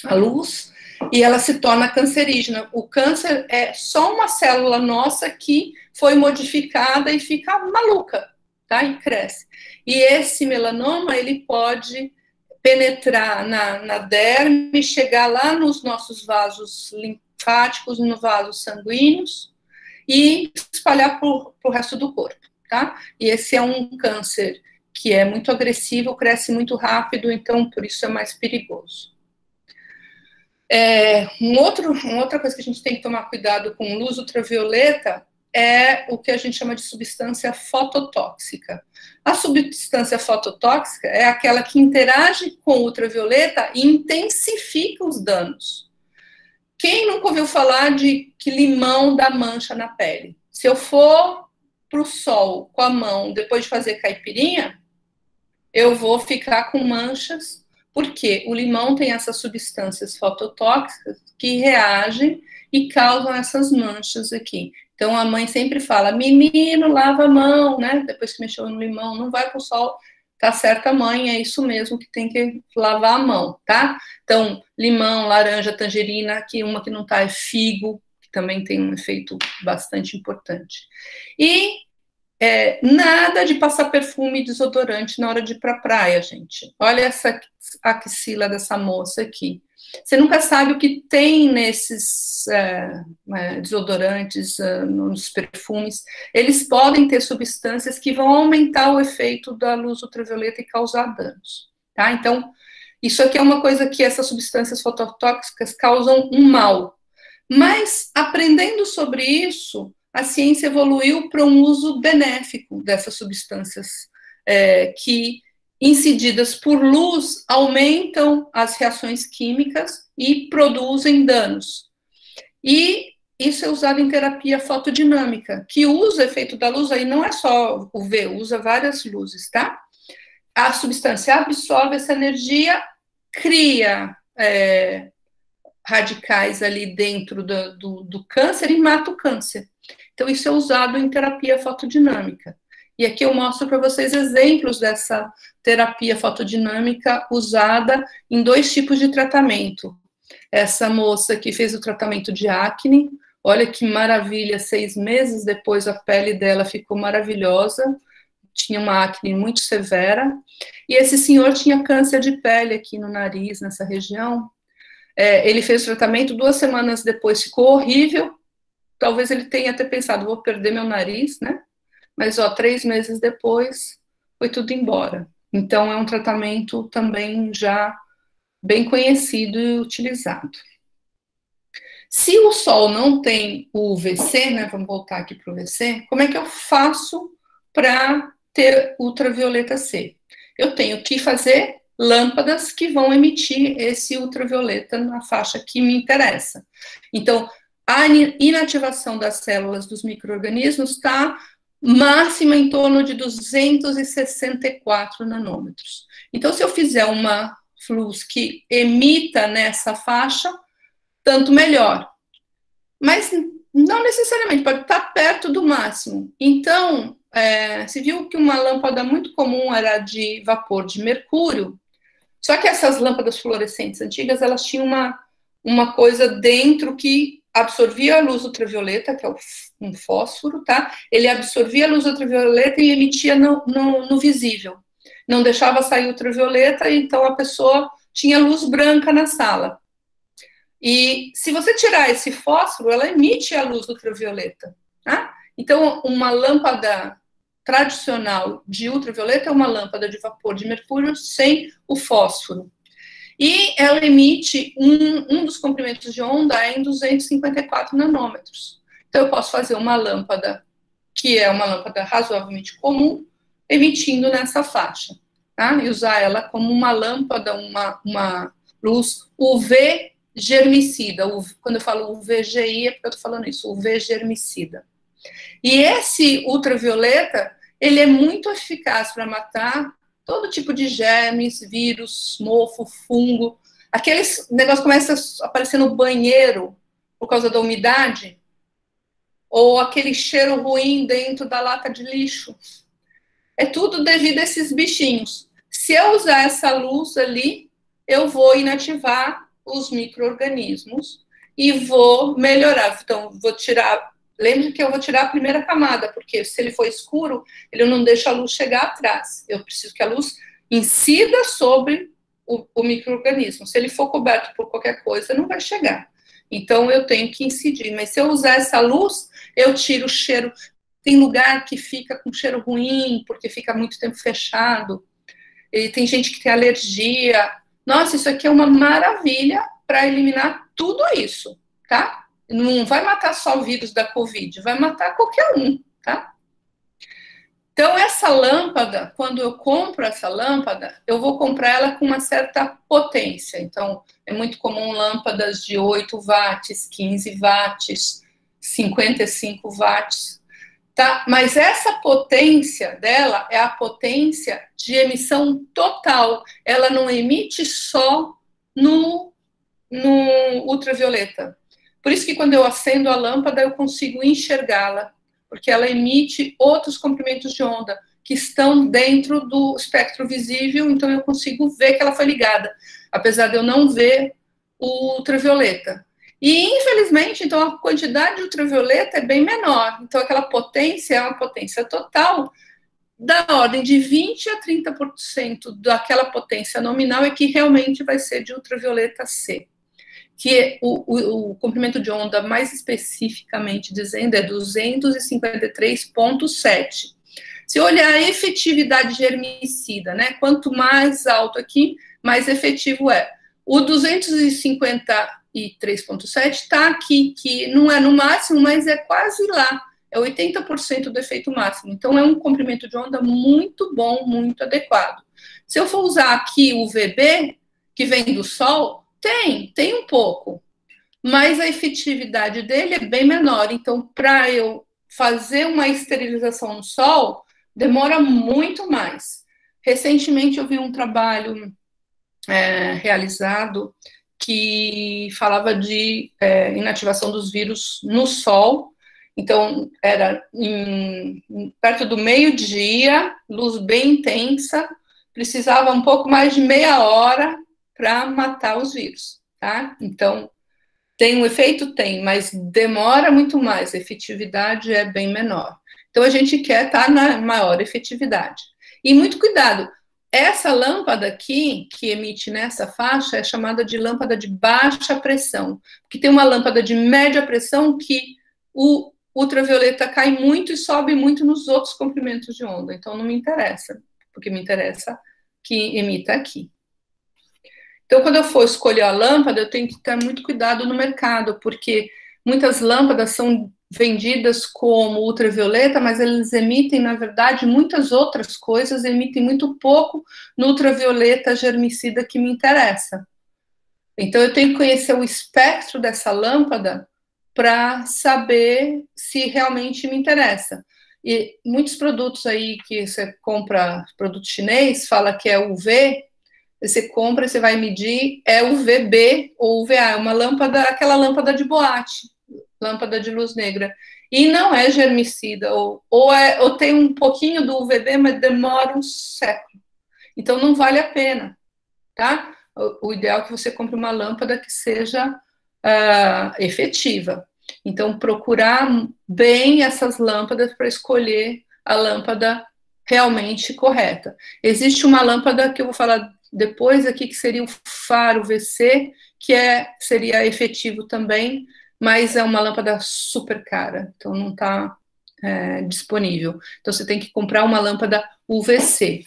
à luz, e ela se torna cancerígena. O câncer é só uma célula nossa que foi modificada e fica maluca, tá? E cresce. E esse melanoma, ele pode penetrar na derme, chegar lá nos nossos vasos linfáticos, nos vasos sanguíneos, e espalhar para o resto do corpo, tá? E esse é um câncer que é muito agressivo, cresce muito rápido, então por isso é mais perigoso. Uma outra coisa que a gente tem que tomar cuidado com luz ultravioleta é o que a gente chama de substância fototóxica. A substância fototóxica é aquela que interage com ultravioleta e intensifica os danos. Quem nunca ouviu falar de que limão dá mancha na pele? Se eu for para o sol com a mão depois de fazer caipirinha, eu vou ficar com manchas, porque o limão tem essas substâncias fototóxicas que reagem e causam essas manchas aqui. Então, a mãe sempre fala, menino, lava a mão, né? Depois que mexeu no limão, não vai para o sol. Tá certa, mãe, é isso mesmo que tem que lavar a mão, tá? Então, limão, laranja, tangerina, aqui uma que não tá é figo, que também tem um efeito bastante importante. E nada de passar perfume e desodorante na hora de ir para a praia, gente. Olha essa axila dessa moça aqui. Você nunca sabe o que tem nesses desodorantes, nos perfumes. Eles podem ter substâncias que vão aumentar o efeito da luz ultravioleta e causar danos, tá? Então, isso aqui é uma coisa que essas substâncias fototóxicas causam um mal. Mas, aprendendo sobre isso, a ciência evoluiu para um uso benéfico dessas substâncias que, incididas por luz, aumentam as reações químicas e produzem danos. E isso é usado em terapia fotodinâmica, que usa o efeito da luz, aí não é só o UV, usa várias luzes, tá? A substância absorve essa energia, cria radicais ali dentro do câncer e mata o câncer. Então, isso é usado em terapia fotodinâmica. E aqui eu mostro para vocês exemplos dessa terapia fotodinâmica usada em 2 tipos de tratamento. Essa moça que fez o tratamento de acne, olha que maravilha, 6 meses depois a pele dela ficou maravilhosa, tinha uma acne muito severa, e esse senhor tinha câncer de pele aqui no nariz, nessa região. Ele fez o tratamento, 2 semanas depois ficou horrível, talvez ele tenha até pensado, vou perder meu nariz, né? Mas, 3 meses depois, foi tudo embora. Então, é um tratamento também já bem conhecido e utilizado. Se o sol não tem o UVC, né, vamos voltar aqui para o UVC, como é que eu faço para ter ultravioleta C? Eu tenho que fazer lâmpadas que vão emitir esse ultravioleta na faixa que me interessa. Então, a inativação das células dos micro-organismos está máxima em torno de 264 nanômetros. Então, se eu fizer uma luz que emita nessa faixa, tanto melhor. Mas não necessariamente, pode estar perto do máximo. Então, se viu que uma lâmpada muito comum era de vapor de mercúrio, só que essas lâmpadas fluorescentes antigas, elas tinham uma coisa dentro que absorvia a luz ultravioleta, que é um fósforo, tá? Ele absorvia a luz ultravioleta e emitia no visível. Não deixava sair ultravioleta, então a pessoa tinha luz branca na sala. E se você tirar esse fósforo, ela emite a luz ultravioleta, tá? Então, uma lâmpada tradicional de ultravioleta é uma lâmpada de vapor de mercúrio sem o fósforo. E ela emite um dos comprimentos de onda em 254 nanômetros. Então, eu posso fazer uma lâmpada, que é uma lâmpada razoavelmente comum, emitindo nessa faixa, tá? E usar ela como uma lâmpada, uma luz UV germicida. Quando eu falo UVGI, é porque eu estou falando isso, UV germicida. E esse ultravioleta, ele é muito eficaz para matar todo tipo de germes, vírus, mofo, fungo. Aqueles negócios começam a aparecer no banheiro por causa da umidade, ou aquele cheiro ruim dentro da lata de lixo. É tudo devido a esses bichinhos. Se eu usar essa luz ali, eu vou inativar os micro-organismos e vou melhorar. Então, vou tirar... Lembre que eu vou tirar a primeira camada, porque se ele for escuro, ele não deixa a luz chegar atrás. Eu preciso que a luz incida sobre o micro-organismo. Se ele for coberto por qualquer coisa, não vai chegar. Então, eu tenho que incidir. Mas se eu usar essa luz, eu tiro o cheiro. Tem lugar que fica com cheiro ruim, porque fica muito tempo fechado. E tem gente que tem alergia. Nossa, isso aqui é uma maravilha para eliminar tudo isso, tá? Não vai matar só o vírus da Covid, vai matar qualquer um, tá? Então, essa lâmpada, quando eu compro essa lâmpada, eu vou comprar ela com uma certa potência. Então, é muito comum lâmpadas de 8 watts, 15 watts, 55 watts, tá? Mas essa potência dela é a potência de emissão total. Ela não emite só no ultravioleta. Por isso que quando eu acendo a lâmpada, eu consigo enxergá-la, porque ela emite outros comprimentos de onda que estão dentro do espectro visível, então eu consigo ver que ela foi ligada, apesar de eu não ver o ultravioleta. E, infelizmente, então, a quantidade de ultravioleta é bem menor. Então, aquela potência é uma potência total da ordem de 20% a 30% daquela potência nominal é que realmente vai ser de ultravioleta C. Que o comprimento de onda, mais especificamente dizendo, é 253,7. Se olhar a efetividade germicida, né, quanto mais alto aqui, mais efetivo é. O 253,7 está aqui, que não é no máximo, mas é quase lá, é 80% do efeito máximo. Então, é um comprimento de onda muito bom, muito adequado. Se eu for usar aqui o VB, que vem do Sol, tem um pouco, mas a efetividade dele é bem menor. Então, para eu fazer uma esterilização no sol, demora muito mais. Recentemente, eu vi um trabalho realizado que falava de inativação dos vírus no sol. Então, era perto do meio-dia, luz bem intensa, precisava um pouco mais de meia hora para matar os vírus, tá? Então, tem um efeito? Tem, mas demora muito mais, a efetividade é bem menor. Então, a gente quer estar na maior efetividade. E muito cuidado, essa lâmpada aqui, que emite nessa faixa, é chamada de lâmpada de baixa pressão, porque tem uma lâmpada de média pressão que o ultravioleta cai muito e sobe muito nos outros comprimentos de onda, então não me interessa, porque me interessa que emita aqui. Então, quando eu for escolher a lâmpada, eu tenho que ter muito cuidado no mercado, porque muitas lâmpadas são vendidas como ultravioleta, mas eles emitem, na verdade, muitas outras coisas, emitem muito pouco no ultravioleta germicida que me interessa. Então, eu tenho que conhecer o espectro dessa lâmpada para saber se realmente me interessa. E muitos produtos aí que você compra, produto chinês, fala que é UV, você compra, você vai medir, é UVB ou UVA, é uma lâmpada, aquela lâmpada de boate, lâmpada de luz negra. E não é germicida, ou tem um pouquinho do UVB, mas demora um século. Então não vale a pena, tá? O ideal é que você compre uma lâmpada que seja efetiva. Então, procurar bem essas lâmpadas para escolher a lâmpada realmente correta. Existe uma lâmpada que eu vou falar depois aqui, que seria o faro VC, que seria efetivo também, mas é uma lâmpada super cara, então não está disponível. Então, você tem que comprar uma lâmpada UVC.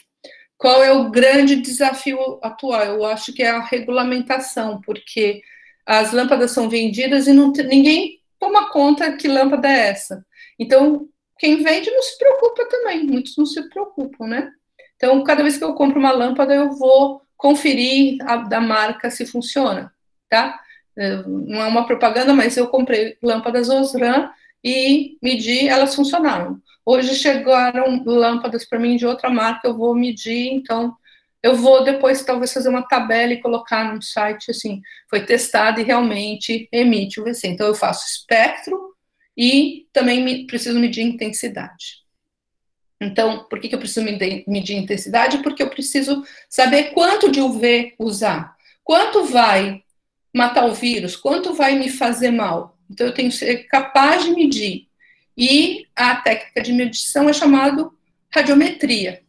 Qual é o grande desafio atual? Eu acho que é a regulamentação, porque as lâmpadas são vendidas e ninguém toma conta que lâmpada é essa. Então, quem vende não se preocupa também, muitos não se preocupam, né? Então, cada vez que eu compro uma lâmpada, eu vou conferir da marca se funciona, tá? Não é uma propaganda, mas eu comprei lâmpadas Osram e medi, elas funcionaram. Hoje chegaram lâmpadas para mim de outra marca, eu vou medir, então eu vou depois talvez fazer uma tabela e colocar no site, assim, foi testado e realmente emite o VC. Então eu faço espectro e também preciso medir intensidade. Então, por que eu preciso medir intensidade? Porque eu preciso saber quanto de UV usar, quanto vai matar o vírus, quanto vai me fazer mal. Então eu tenho que ser capaz de medir. E a técnica de medição é chamada radiometria.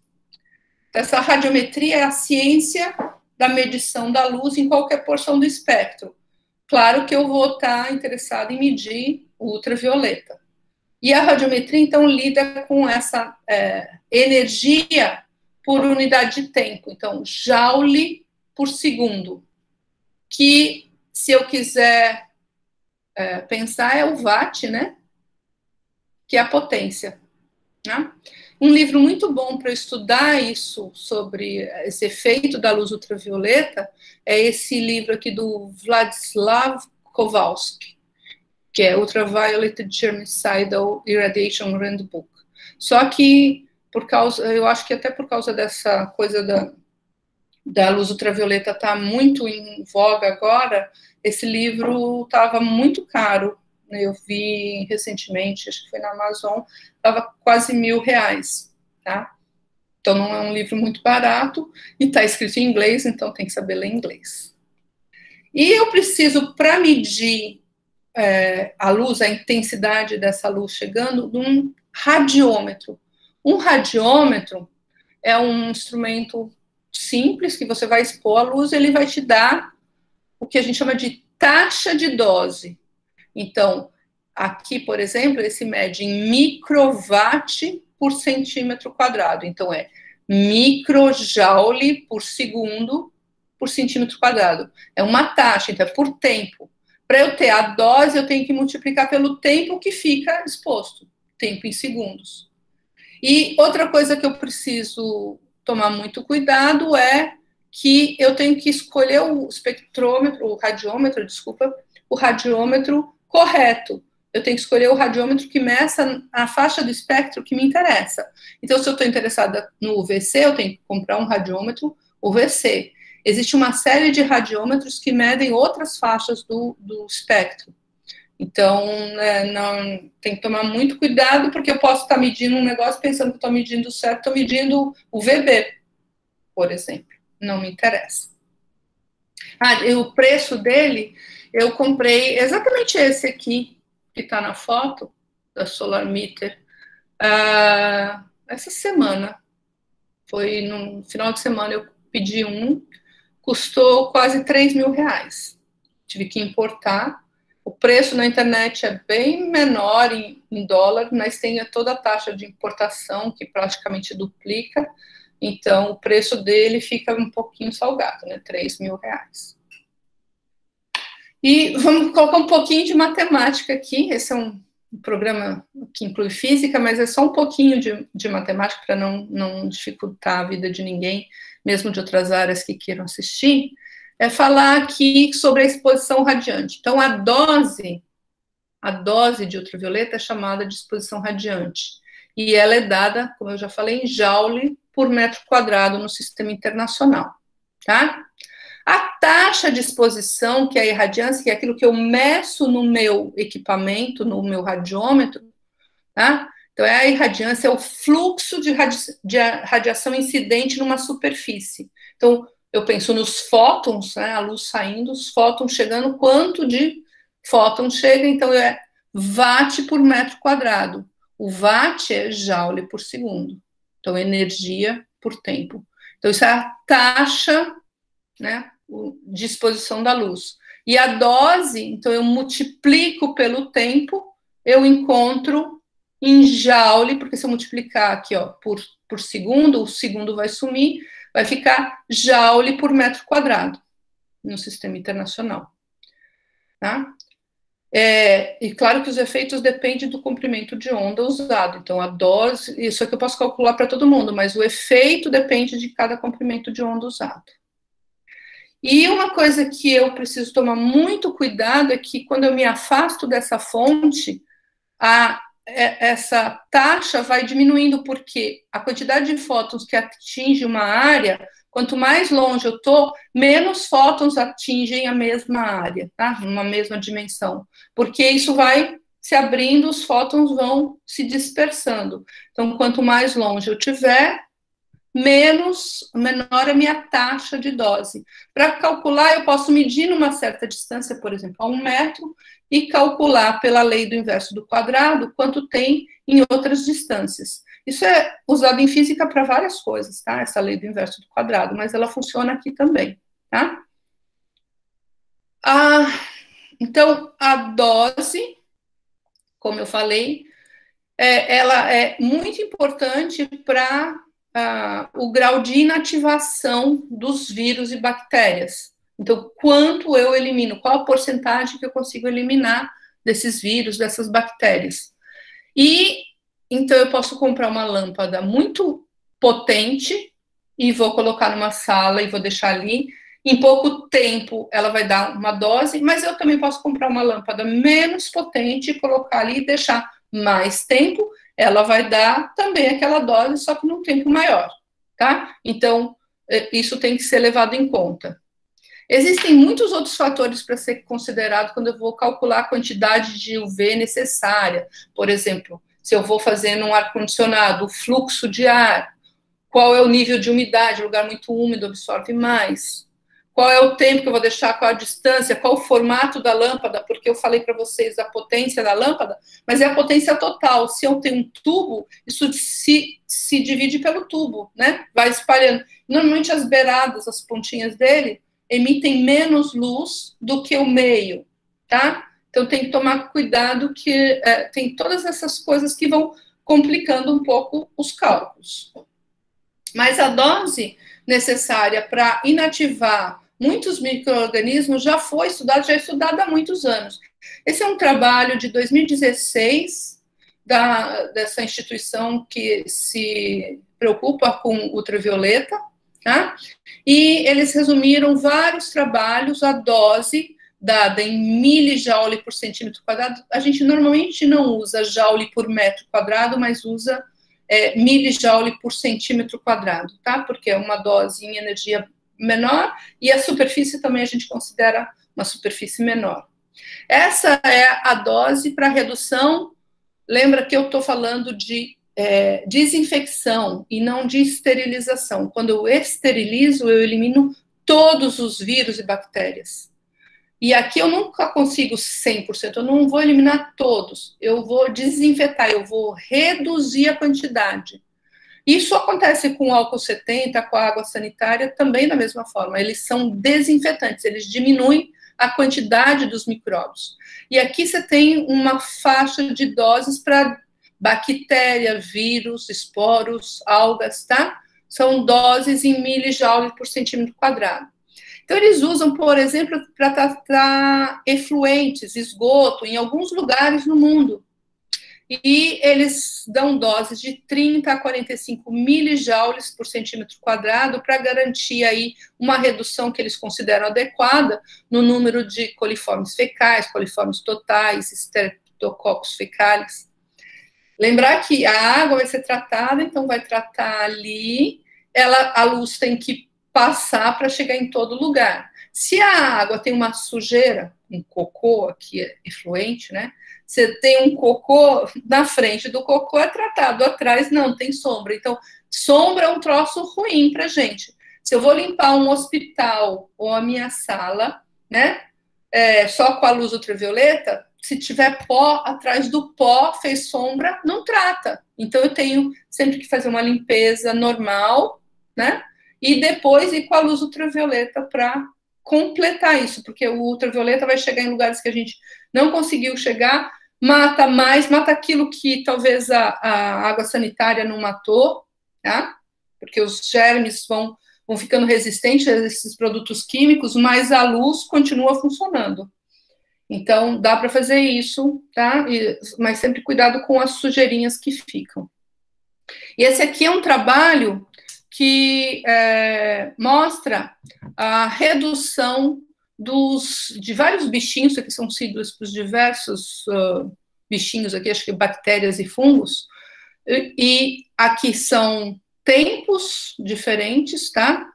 Essa radiometria é a ciência da medição da luz em qualquer porção do espectro. Claro que eu vou estar interessado em medir o ultravioleta. E a radiometria, então, lida com essa energia por unidade de tempo. Então, joule por segundo. Que, se eu quiser pensar, é o watt, né? Que é a potência. Né? Um livro muito bom para estudar isso, sobre esse efeito da luz ultravioleta, é esse livro aqui do Vladislav Kowalski, que é Ultraviolet Germicidal Irradiation Handbook. Só que, eu acho que até por causa dessa coisa da luz ultravioleta tá muito em voga agora, esse livro estava muito caro. Eu vi recentemente, acho que foi na Amazon, estava quase R$1.000, tá? Então não é um livro muito barato e está escrito em inglês, então tem que saber ler inglês. E eu preciso, para medir a luz, a intensidade dessa luz chegando, de um radiômetro. Um radiômetro é um instrumento simples que você vai expor a luz, ele vai te dar o que a gente chama de taxa de dose. Então, aqui, por exemplo, esse mede em microwatt por centímetro quadrado. Então, é microjoule por segundo por centímetro quadrado. É uma taxa, então é por tempo. Para eu ter a dose, eu tenho que multiplicar pelo tempo que fica exposto, tempo em segundos. E outra coisa que eu preciso tomar muito cuidado é que eu tenho que escolher o espectrômetro, o radiômetro correto. Eu tenho que escolher o radiômetro que meça a faixa do espectro que me interessa. Então, se eu estou interessada no UVC, eu tenho que comprar um radiômetro UVC. existe uma série de radiômetros que medem outras faixas do espectro. Então, não, tem que tomar muito cuidado, porque eu posso estar medindo um negócio pensando que estou medindo certo, estou medindo o VB, por exemplo. Não me interessa. E o preço dele, eu comprei exatamente esse aqui, que está na foto, da Solar Meter, essa semana. Foi no final de semana, eu pedi um, custou quase 3 mil reais. Tive que importar. O preço na internet é bem menor em dólar, mas tem toda a taxa de importação, que praticamente duplica. Então, o preço dele fica um pouquinho salgado, né? 3 mil reais. E vamos colocar um pouquinho de matemática aqui. Esse é um programa que inclui física, mas é só um pouquinho de matemática para não dificultar a vida de ninguém, mesmo de outras áreas que queiram assistir. É falar aqui sobre a exposição radiante. Então, a dose de ultravioleta é chamada de exposição radiante. E ela é dada, como eu já falei, em joule por metro quadrado no sistema internacional, tá? A taxa de exposição, que é a irradiância, que é aquilo que eu meço no meu equipamento, no meu radiômetro, tá? Então, a irradiância é o fluxo de radiação incidente numa superfície. Então, eu penso nos fótons, né, a luz saindo, os fótons chegando, quanto de fótons chega, então é watt por metro quadrado. O watt é joule por segundo. Então, energia por tempo. Então, isso é a taxa, né, de exposição da luz. E a dose, então, eu multiplico pelo tempo, eu encontro em joule, porque se eu multiplicar aqui, ó, por segundo, o segundo vai sumir, vai ficar joule por metro quadrado no sistema internacional. Tá? E claro que os efeitos dependem do comprimento de onda usado. Então, a dose, isso aqui eu posso calcular para todo mundo, mas o efeito depende de cada comprimento de onda usado. E uma coisa que eu preciso tomar muito cuidado é que quando eu me afasto dessa fonte, essa taxa vai diminuindo, porque a quantidade de fótons que atinge uma área, quanto mais longe eu estou, menos fótons atingem a mesma área, tá? Uma mesma dimensão. Porque isso vai se abrindo, os fótons vão se dispersando. Então, quanto mais longe eu tiver, menor é a minha taxa de dose. Para calcular, eu posso medir numa certa distância, por exemplo, a 1 metro, e calcular pela lei do inverso do quadrado quanto tem em outras distâncias. Isso é usado em física para várias coisas, tá? Essa lei do inverso do quadrado, mas ela funciona aqui também, tá? Então, a dose, como eu falei, ela é muito importante para o grau de inativação dos vírus e bactérias. Então, quanto eu elimino, qual a porcentagem que eu consigo eliminar desses vírus, dessas bactérias. E, então, eu posso comprar uma lâmpada muito potente e vou colocar numa sala e vou deixar ali. Em pouco tempo, ela vai dar uma dose, mas eu também posso comprar uma lâmpada menos potente, colocar ali e deixar mais tempo, ela vai dar também aquela dose, só que num tempo maior, tá? Então, isso tem que ser levado em conta. Existem muitos outros fatores para ser considerado quando eu vou calcular a quantidade de UV necessária. Por exemplo, se eu vou fazer num ar-condicionado, o fluxo de ar, qual é o nível de umidade, lugar muito úmido absorve mais. Qual é o tempo que eu vou deixar, qual a distância, qual o formato da lâmpada, porque eu falei para vocês a potência da lâmpada, mas é a potência total. Se eu tenho um tubo, isso se divide pelo tubo, né? Vai espalhando. Normalmente as beiradas, as pontinhas dele, emitem menos luz do que o meio, tá? Então tem que tomar cuidado que tem todas essas coisas que vão complicando um pouco os cálculos. Mas a dose necessária para inativar muitos micro-organismos já foi estudada, já é estudada há muitos anos. Esse é um trabalho de 2016 dessa instituição que se preocupa com ultravioleta, tá? E eles resumiram vários trabalhos, a dose dada em milijoule por centímetro quadrado. A gente normalmente não usa joule por metro quadrado, mas usa milijoule por centímetro quadrado, tá? Porque é uma dose em energia menor, e a superfície também a gente considera uma superfície menor. Essa é a dose para redução. Lembra que eu estou falando de desinfecção e não de esterilização. Quando eu esterilizo, eu elimino todos os vírus e bactérias. E aqui eu nunca consigo 100%, eu não vou eliminar todos, eu vou desinfetar, eu vou reduzir a quantidade. Isso acontece com o álcool 70, com a água sanitária, também da mesma forma. Eles são desinfetantes, eles diminuem a quantidade dos micróbios. E aqui você tem uma faixa de doses para bactéria, vírus, esporos, algas, tá? São doses em milijoules por centímetro quadrado. Então, eles usam, por exemplo, para tratar efluentes, esgoto, em alguns lugares no mundo. E eles dão doses de 30 a 45 milijoules por centímetro quadrado para garantir aí uma redução que eles consideram adequada no número de coliformes fecais, coliformes totais, streptococcus fecalis. Lembrar que a água vai ser tratada, então vai tratar ali, a luz tem que passar para chegar em todo lugar. Se a água tem uma sujeira, um cocô aqui é efluente, né? Você tem um cocô, na frente do cocô é tratado, atrás não, tem sombra. Então, sombra é um troço ruim pra gente. Se eu vou limpar um hospital ou a minha sala, né, só com a luz ultravioleta, se tiver pó, atrás do pó fez sombra, não trata. Então, eu tenho sempre que fazer uma limpeza normal, né, e depois ir com a luz ultravioleta para completar isso, porque o ultravioleta vai chegar em lugares que a gente não conseguiu chegar, mata mais, mata aquilo que talvez a água sanitária não matou, tá? Porque os germes vão ficando resistentes a esses produtos químicos, mas a luz continua funcionando. Então, dá para fazer isso, tá? Mas sempre cuidado com as sujeirinhas que ficam. E esse aqui é um trabalho que mostra a redução de vários bichinhos, aqui são siglas para os diversos bichinhos, aqui acho que bactérias e fungos, e aqui são tempos diferentes, tá?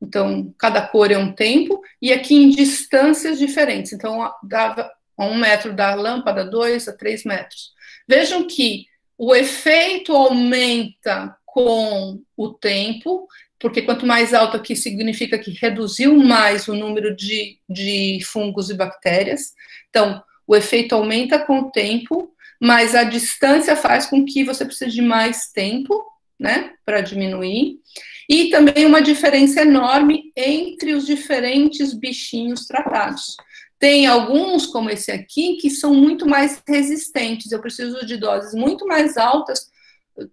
Então, cada cor é um tempo, e aqui em distâncias diferentes, então dava a 1 metro da lâmpada, 2 a 3 metros. Vejam que o efeito aumenta com o tempo, porque quanto mais alto aqui significa que reduziu mais o número de fungos e bactérias. Então, o efeito aumenta com o tempo, mas a distância faz com que você precise de mais tempo, né, para diminuir. E também uma diferença enorme entre os diferentes bichinhos tratados. Tem alguns, como esse aqui, que são muito mais resistentes. Eu preciso de doses muito mais altas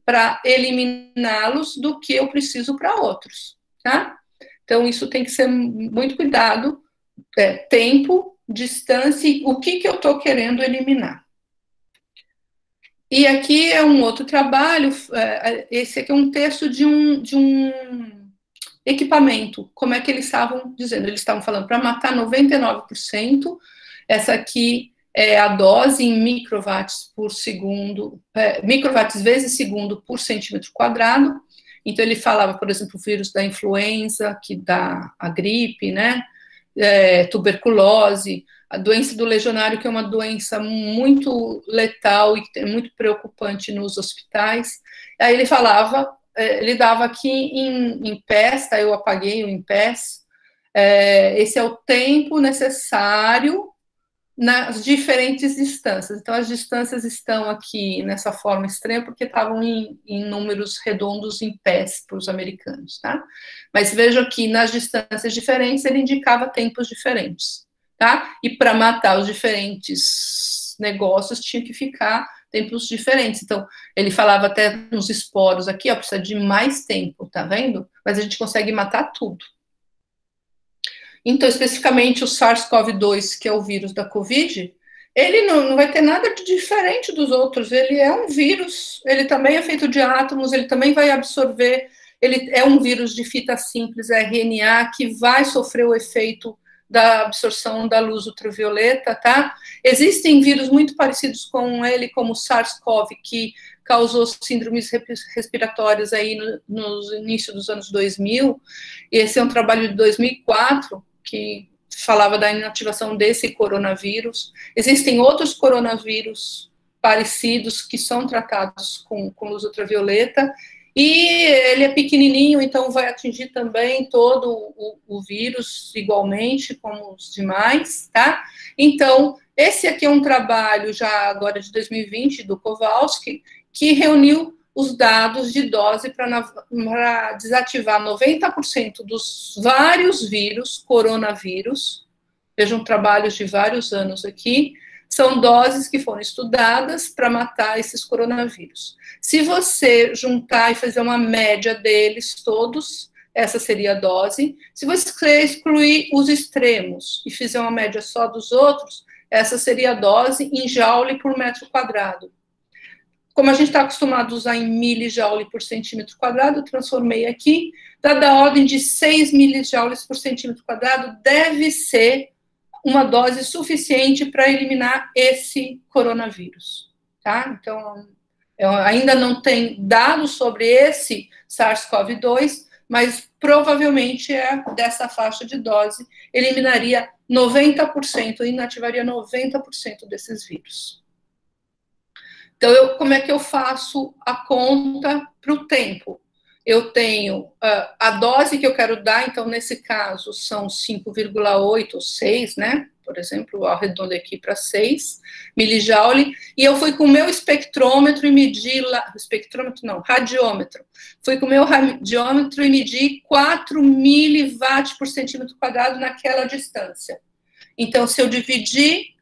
para eliminá-los do que eu preciso para outros, tá? Então, isso tem que ser muito cuidado, tempo, distância e o que eu estou querendo eliminar. E aqui é um outro trabalho, esse aqui é um texto de um equipamento, como é que eles estavam dizendo? Eles estavam falando para matar 99%, essa aqui é a dose em microwatts por segundo, microwatts vezes segundo por centímetro quadrado. Então, ele falava, por exemplo, o vírus da influenza, que dá a gripe, né? Tuberculose, a doença do legionário, que é uma doença muito letal e é muito preocupante nos hospitais. Aí ele falava, ele dava aqui em pés, tá? Eu apaguei o em pés. Esse é o tempo necessário nas diferentes distâncias. Então, as distâncias estão aqui nessa forma extrema porque estavam em números redondos em pés para os americanos, tá? Mas vejam que nas distâncias diferentes ele indicava tempos diferentes, tá? E para matar os diferentes negócios tinha que ficar tempos diferentes. Então, ele falava até nos esporos aqui, ó, precisa de mais tempo, tá vendo? Mas a gente consegue matar tudo. Então, especificamente o SARS-CoV-2, que é o vírus da Covid, ele não vai ter nada de diferente dos outros. Ele é um vírus, ele também é feito de átomos, ele também vai absorver, ele é um vírus de fita simples, RNA, que vai sofrer o efeito da absorção da luz ultravioleta, tá? Existem vírus muito parecidos com ele, como o SARS-CoV, que causou síndromes respiratórias aí no início dos anos 2000, e esse é um trabalho de 2004, que falava da inativação desse coronavírus. Existem outros coronavírus parecidos que são tratados com luz ultravioleta, e ele é pequenininho, então vai atingir também todo o vírus igualmente como os demais, tá? Então, esse aqui é um trabalho já agora de 2020 do Kowalski, que reuniu os dados de dose para desativar 90% dos vários vírus, coronavírus. Vejam trabalhos de vários anos aqui. São doses que foram estudadas para matar esses coronavírus. Se você juntar e fazer uma média deles todos, essa seria a dose. Se você excluir os extremos e fizer uma média só dos outros, essa seria a dose em joule por metro quadrado. Como a gente está acostumado a usar em milijoule por centímetro quadrado, eu transformei aqui, da ordem de 6 milijoules por centímetro quadrado, deve ser uma dose suficiente para eliminar esse coronavírus, tá? Então, eu ainda não tenho dados sobre esse SARS-CoV-2, mas provavelmente é dessa faixa de dose, eliminaria 90%, inativaria 90% desses vírus. Então, como é que eu faço a conta para o tempo? Eu tenho a dose que eu quero dar, então, nesse caso, são 5,8 ou 6, né? Por exemplo, eu arredondo aqui para 6 milijoule, e eu fui com o meu espectrômetro e medi lá, espectrômetro não, radiômetro. Fui com o meu radiômetro e medi 4 miliwatt por centímetro quadrado naquela distância. Então, se eu dividir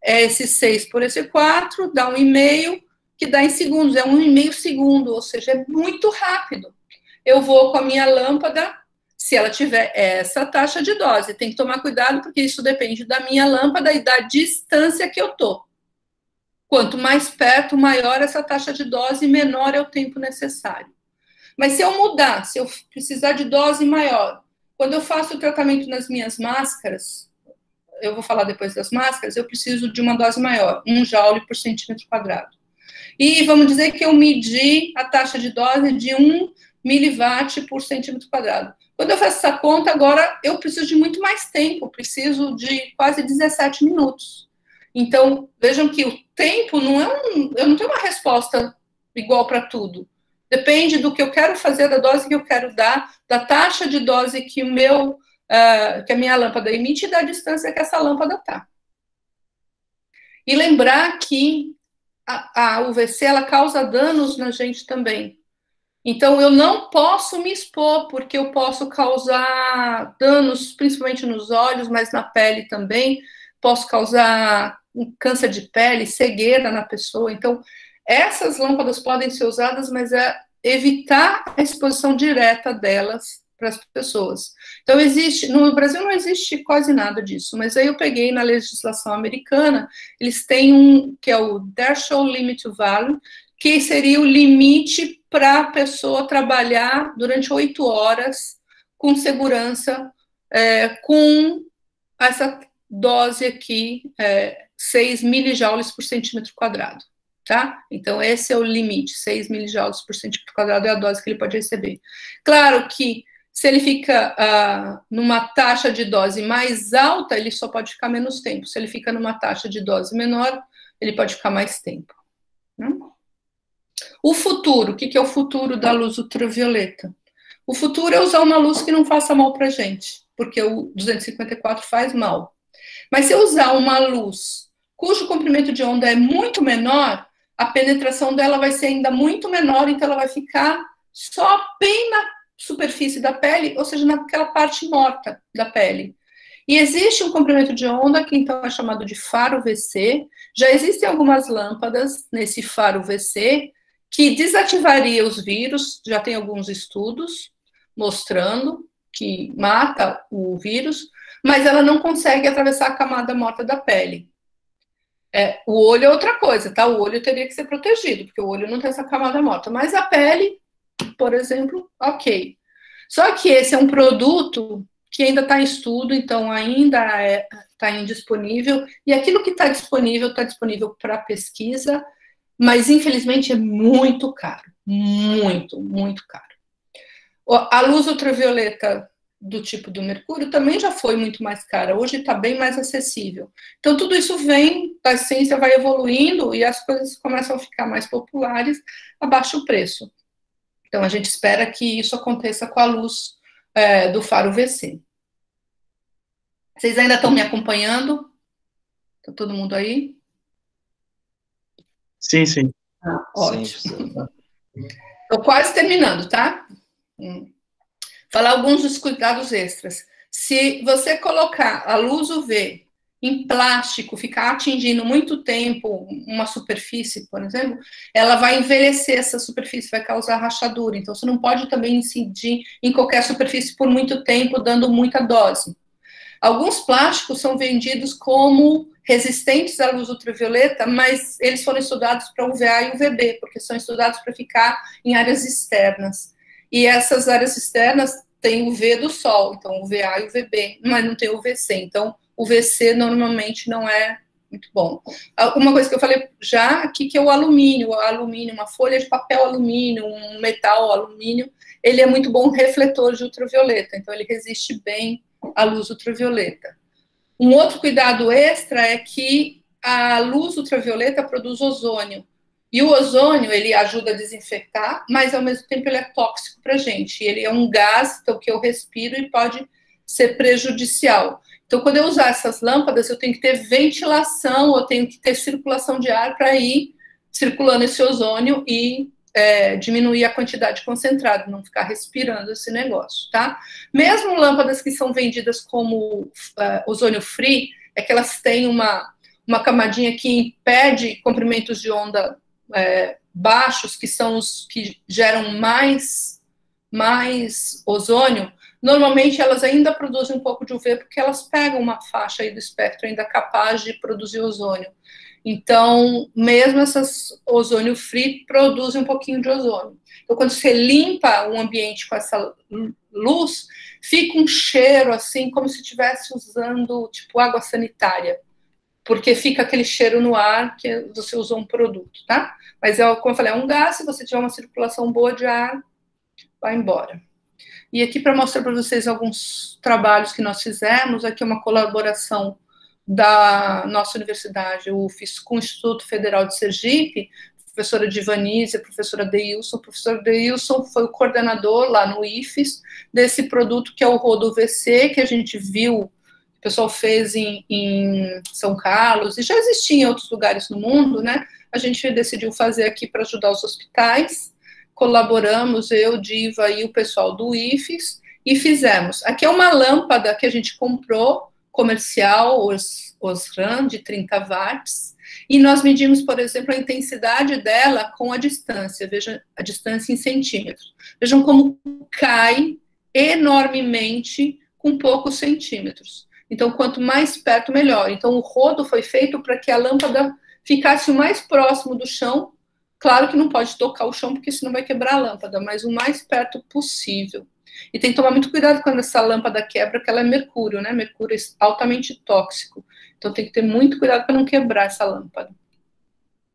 esse 6 por esse 4, dá 1,5, que dá em segundos, é 1,5 segundo, ou seja, é muito rápido. Eu vou com a minha lâmpada, se ela tiver essa taxa de dose. Tem que tomar cuidado, porque isso depende da minha lâmpada e da distância que eu tô. Quanto mais perto, maior essa taxa de dose, menor é o tempo necessário. Mas se eu mudar, se eu precisar de dose maior, quando eu faço o tratamento nas minhas máscaras, eu vou falar depois das máscaras, eu preciso de uma dose maior, 1 joule por centímetro quadrado. E vamos dizer que eu medi a taxa de dose de 1 miliwatt por centímetro quadrado. Quando eu faço essa conta, agora eu preciso de muito mais tempo, preciso de quase 17 minutos. Então, vejam que o tempo não é eu não tenho uma resposta igual para tudo. Depende do que eu quero fazer, da dose que eu quero dar, da taxa de dose que que a minha lâmpada emite e da distância que essa lâmpada está. E lembrar que a UVC, ela causa danos na gente também. Então, eu não posso me expor, porque eu posso causar danos, principalmente nos olhos, mas na pele também. Posso causar câncer de pele, cegueira na pessoa. Então, essas lâmpadas podem ser usadas, mas é evitar a exposição direta delas para as pessoas. Então, no Brasil não existe quase nada disso, mas aí eu peguei na legislação americana, eles têm que é o Threshold Limit Value, que seria o limite para a pessoa trabalhar durante 8 horas com segurança, com essa dose aqui, 6 milijoules por centímetro quadrado, tá? Então, esse é o limite, 6 milijoules por centímetro quadrado é a dose que ele pode receber. Claro que se ele fica numa taxa de dose mais alta, ele só pode ficar menos tempo. Se ele fica numa taxa de dose menor, ele pode ficar mais tempo. Né? O futuro, o que é o futuro da luz ultravioleta? O futuro é usar uma luz que não faça mal para a gente, porque o 254 faz mal. Mas se eu usar uma luz cujo comprimento de onda é muito menor, a penetração dela vai ser ainda muito menor, então ela vai ficar só bem na superfície da pele, ou seja, naquela parte morta da pele. E existe um comprimento de onda que então é chamado de faro VC. Já existem algumas lâmpadas nesse faro VC que desativaria os vírus, já tem alguns estudos mostrando que mata o vírus, mas ela não consegue atravessar a camada morta da pele. O olho é outra coisa, tá? O olho teria que ser protegido, porque o olho não tem essa camada morta, mas a pele, por exemplo, ok. Só que esse é um produto que ainda está em estudo, então ainda está indisponível, e aquilo que está disponível para pesquisa, mas infelizmente é muito caro, muito, muito caro. A luz ultravioleta do tipo do mercúrio também já foi muito mais cara, hoje está bem mais acessível. Então, tudo isso vem, a ciência vai evoluindo e as coisas começam a ficar mais populares a baixo preço. Então, a gente espera que isso aconteça com a luz do faro UVC. Vocês ainda estão me acompanhando? Está todo mundo aí? Sim, sim. Ótimo. Estou quase terminando, tá? Falar alguns dos cuidados extras. Se você colocar a luz UV em plástico, ficar atingindo muito tempo uma superfície, por exemplo, ela vai envelhecer essa superfície, vai causar rachadura. Então, você não pode também incidir em qualquer superfície por muito tempo, dando muita dose. Alguns plásticos são vendidos como resistentes à luz ultravioleta, mas eles foram estudados para UVA e UVB, porque são estudados para ficar em áreas externas. E essas áreas externas têm o UV do sol, então UVA e UVB, mas não tem UVC. Então, o UVC normalmente não é muito bom. Uma coisa que eu falei já aqui, que é o alumínio, uma folha de papel alumínio, um metal alumínio, ele é muito bom refletor de ultravioleta, então ele resiste bem à luz ultravioleta. Um outro cuidado extra é que a luz ultravioleta produz ozônio. E o ozônio, ele ajuda a desinfetar, mas ao mesmo tempo ele é tóxico para a gente. Ele é um gás, então, que eu respiro e pode ser prejudicial. Então, quando eu usar essas lâmpadas, eu tenho que ter ventilação, eu tenho que ter circulação de ar para ir circulando esse ozônio e diminuir a quantidade concentrada, não ficar respirando esse negócio, tá? Mesmo lâmpadas que são vendidas como ozônio free, é que elas têm uma camadinha que impede comprimentos de onda baixos, que são os que geram mais ozônio. Normalmente elas ainda produzem um pouco de UV, porque elas pegam uma faixa aí do espectro ainda capaz de produzir ozônio. Então, mesmo essas ozônio free produzem um pouquinho de ozônio. Então, quando você limpa um ambiente com essa luz, fica um cheiro assim, como se estivesse usando, tipo, água sanitária, porque fica aquele cheiro no ar que você usou um produto, tá? Mas, como eu falei, é um gás, se você tiver uma circulação boa de ar, vai embora. E aqui, para mostrar para vocês alguns trabalhos que nós fizemos, aqui é uma colaboração da nossa universidade, o UFES, com o Instituto Federal de Sergipe, professora Divanise, professora Deilson. O professor Deilson foi o coordenador lá no IFES desse produto que é o Rodo VC, que a gente viu, o pessoal fez em São Carlos, e já existia em outros lugares no mundo, né? A gente decidiu fazer aqui para ajudar os hospitais, colaboramos, eu, Diva e o pessoal do IFES, e fizemos. Aqui é uma lâmpada que a gente comprou, comercial, Osram, de 30 watts, e nós medimos, por exemplo, a intensidade dela com a distância, veja a distância em centímetros. Vejam como cai enormemente com poucos centímetros. Então, quanto mais perto, melhor. Então, o rodo foi feito para que a lâmpada ficasse o mais próximo do chão. Claro que não pode tocar o chão, porque senão vai quebrar a lâmpada, mas o mais perto possível. E tem que tomar muito cuidado quando essa lâmpada quebra, porque ela é mercúrio, né? Mercúrio é altamente tóxico. Então tem que ter muito cuidado para não quebrar essa lâmpada.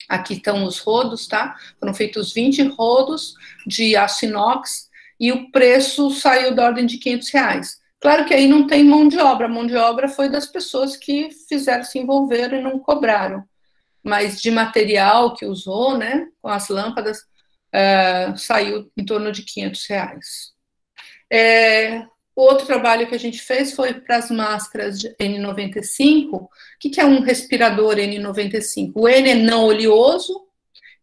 Aqui estão os rodos, tá? Foram feitos 20 rodos de aço inox e o preço saiu da ordem de R$500. Claro que aí não tem mão de obra. A mão de obra foi das pessoas que fizeram, se envolveram e não cobraram. Mas de material que usou, né? Com as lâmpadas, saiu em torno de R$500. Outro trabalho que a gente fez foi para as máscaras de N95. O que é um respirador N95? O N é não oleoso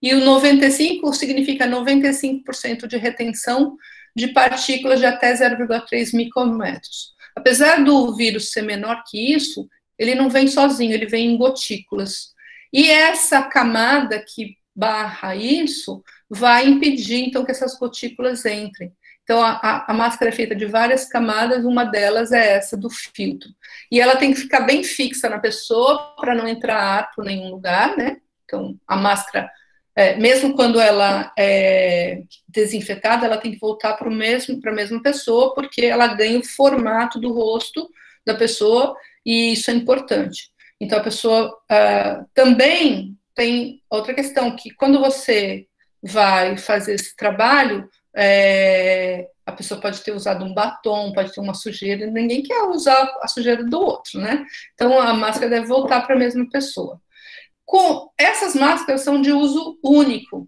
e o 95 significa 95% de retenção de partículas de até 0,3 micrômetros. Apesar do vírus ser menor que isso, ele não vem sozinho, ele vem em gotículas. E essa camada que barra isso vai impedir, então, que essas gotículas entrem. Então, a máscara é feita de várias camadas, uma delas é essa do filtro. E ela tem que ficar bem fixa na pessoa para não entrar ar por nenhum lugar, né? Então, a máscara, mesmo quando ela é desinfetada, ela tem que voltar para a mesma pessoa, porque ela ganha o formato do rosto da pessoa, e isso é importante. Então, a pessoa também tem outra questão, que quando você vai fazer esse trabalho, a pessoa pode ter usado um batom, pode ter uma sujeira, e ninguém quer usar a sujeira do outro, né? Então, a máscara deve voltar para a mesma pessoa. Essas máscaras são de uso único,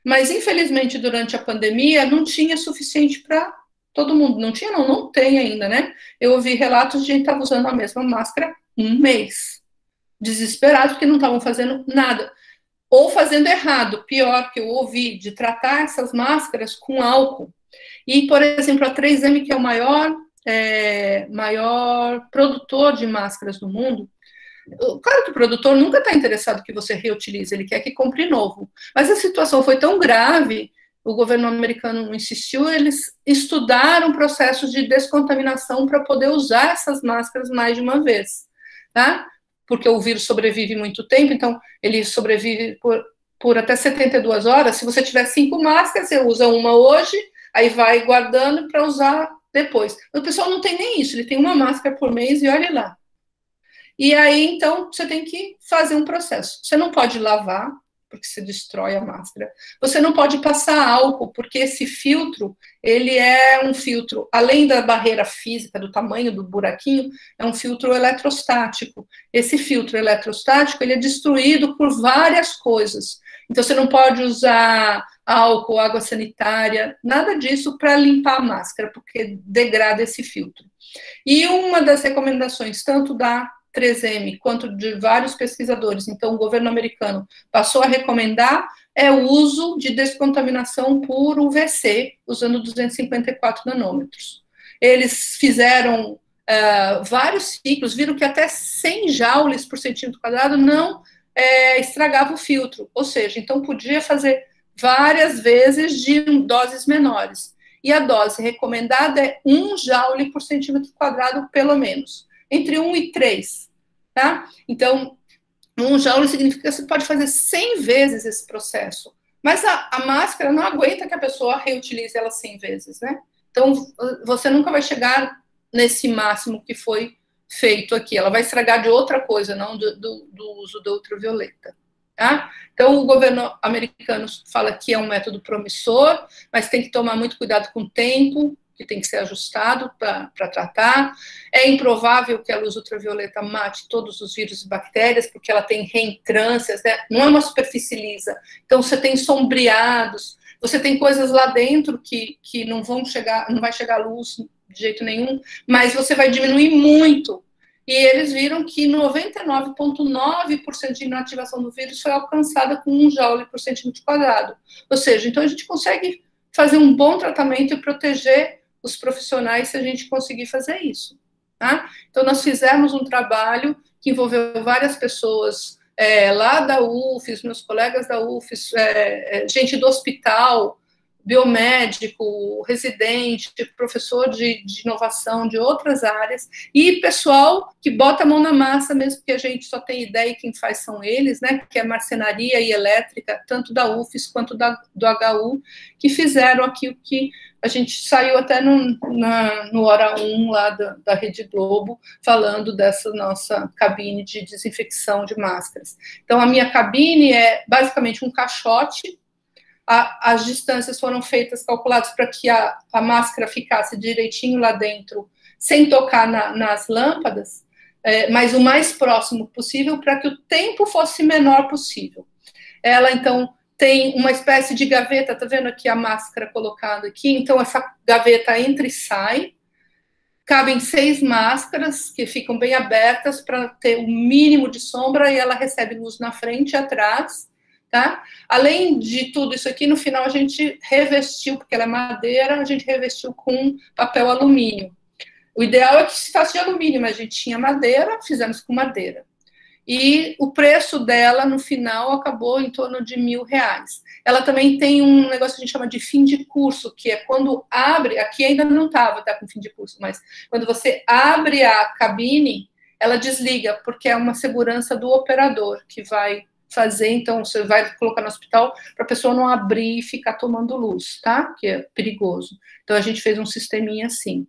mas, infelizmente, durante a pandemia, não tinha suficiente para todo mundo. Não tinha, não tem ainda, né? Eu ouvi relatos de gente que estava usando a mesma máscara um mês, desesperado, porque não estavam fazendo nada. Ou fazendo errado, pior, que eu ouvi, de tratar essas máscaras com álcool. E, por exemplo, a 3M, que é o maior produtor de máscaras do mundo, claro que o produtor nunca está interessado que você reutilize, ele quer que compre novo. Mas a situação foi tão grave, o governo americano insistiu, eles estudaram processos de descontaminação para poder usar essas máscaras mais de uma vez, tá? Porque o vírus sobrevive muito tempo, então ele sobrevive por até 72 horas. Se você tiver 5 máscaras, você usa uma hoje, aí vai guardando para usar depois. O pessoal não tem nem isso, ele tem uma máscara por mês e olha lá. E aí, então, você tem que fazer um processo. Você não pode lavar, porque você destrói a máscara. Você não pode passar álcool, porque esse filtro, ele é um filtro, além da barreira física, do tamanho do buraquinho, é um filtro eletrostático. Esse filtro eletrostático, ele é destruído por várias coisas. Então, você não pode usar álcool, água sanitária, nada disso para limpar a máscara, porque degrada esse filtro. E uma das recomendações, tanto da 3M, quanto de vários pesquisadores, então o governo americano passou a recomendar, o uso de descontaminação por UVC, usando 254 nanômetros. Eles fizeram vários ciclos, viram que até 100 joules por centímetro quadrado não estragava o filtro, ou seja, então podia fazer várias vezes de doses menores. E a dose recomendada é 1 joule por centímetro quadrado, pelo menos. Entre 1 e 3, tá? Então, 1 joule significa que você pode fazer 100 vezes esse processo. Mas a máscara não aguenta que a pessoa reutilize ela 100 vezes, né? Então, você nunca vai chegar nesse máximo que foi feito aqui. Ela vai estragar de outra coisa, não do uso da ultravioleta. Tá? Então, o governo americano fala que é um método promissor, mas tem que tomar muito cuidado com o tempo, que tem que ser ajustado para tratar. É improvável que a luz ultravioleta mate todos os vírus e bactérias, porque ela tem reentrâncias, né? Não é uma superfície lisa. Então, você tem sombreados, você tem coisas lá dentro que não vai chegar luz de jeito nenhum, mas você vai diminuir muito. E eles viram que 99,9% de inativação do vírus foi alcançada com 1 joule por centímetro quadrado. Ou seja, então a gente consegue fazer um bom tratamento e proteger os profissionais se a gente conseguir fazer isso. Tá? Então, nós fizemos um trabalho que envolveu várias pessoas lá da UFES, meus colegas da UFES, gente do hospital, biomédico, residente, professor de inovação de outras áreas, e pessoal que bota a mão na massa, mesmo porque a gente só tem ideia e quem faz são eles, né, que é marcenaria e elétrica, tanto da UFES quanto do HU, que fizeram aqui o que a gente saiu até no Hora 1 lá da Rede Globo, falando dessa nossa cabine de desinfecção de máscaras. Então, a minha cabine é basicamente um caixote. As distâncias foram feitas, calculadas para que a máscara ficasse direitinho lá dentro, sem tocar nas lâmpadas, mas o mais próximo possível, para que o tempo fosse menor possível. Ela, então, tem uma espécie de gaveta, tá vendo aqui a máscara colocada aqui? Então, essa gaveta entra e sai, cabem 6 máscaras, que ficam bem abertas, para ter o mínimo de sombra, e ela recebe luz na frente e atrás. Tá? Além de tudo isso aqui, no final a gente revestiu, porque ela é madeira, a gente revestiu com papel alumínio. O ideal é que se faça de alumínio, mas a gente tinha madeira, fizemos com madeira. E o preço dela, no final, acabou em torno de R$1.000. Ela também tem um negócio que a gente chama de fim de curso, que é quando abre, aqui ainda não estava com fim de curso, mas quando você abre a cabine, ela desliga, porque é uma segurança do operador, que vai fazer, então, você vai colocar no hospital para a pessoa não abrir e ficar tomando luz, tá? Que é perigoso. Então, a gente fez um sisteminha assim.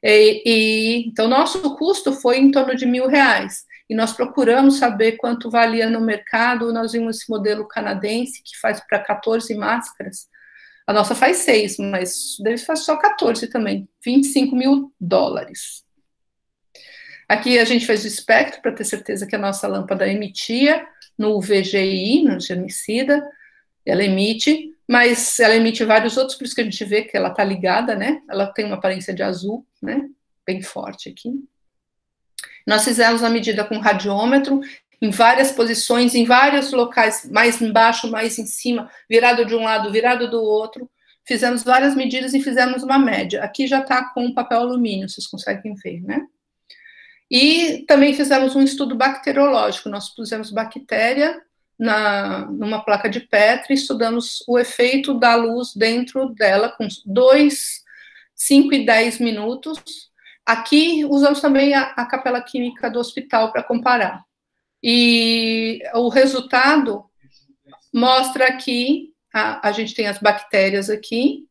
Então, nosso custo foi em torno de R$1.000. e nós procuramos saber quanto valia no mercado. Nós vimos esse modelo canadense, que faz para 14 máscaras. A nossa faz 6, mas deles faz só 14 também, $25 mil. Aqui a gente fez o espectro para ter certeza que a nossa lâmpada emitia no VGI, no germicida, ela emite, mas ela emite vários outros, por isso que a gente vê que ela está ligada, né? Ela tem uma aparência de azul, né? Bem forte aqui. Nós fizemos a medida com radiômetro, em várias posições, em vários locais, mais embaixo, mais em cima, virado de um lado, virado do outro. Fizemos várias medidas e fizemos uma média. Aqui já está com papel alumínio, vocês conseguem ver, né? E também fizemos um estudo bacteriológico. Nós pusemos bactéria numa placa de Petri, estudamos o efeito da luz dentro dela, com 2, 5 e 10 minutos. Aqui usamos também a capela química do hospital para comparar. E o resultado mostra aqui, a gente tem as bactérias aqui,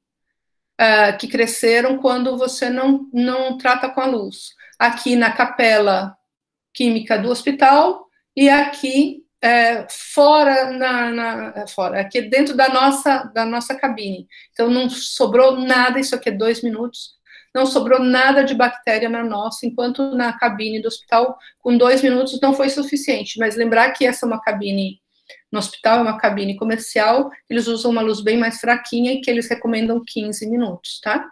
que cresceram quando você não trata com a luz. Aqui na capela química do hospital e aqui fora, aqui dentro da nossa cabine. Então, não sobrou nada, isso aqui é 2 minutos, não sobrou nada de bactéria na nossa, enquanto na cabine do hospital, com 2 minutos não foi suficiente. Mas lembrar que essa é uma cabine, no hospital é uma cabine comercial, eles usam uma luz bem mais fraquinha e que eles recomendam 15 minutos, tá?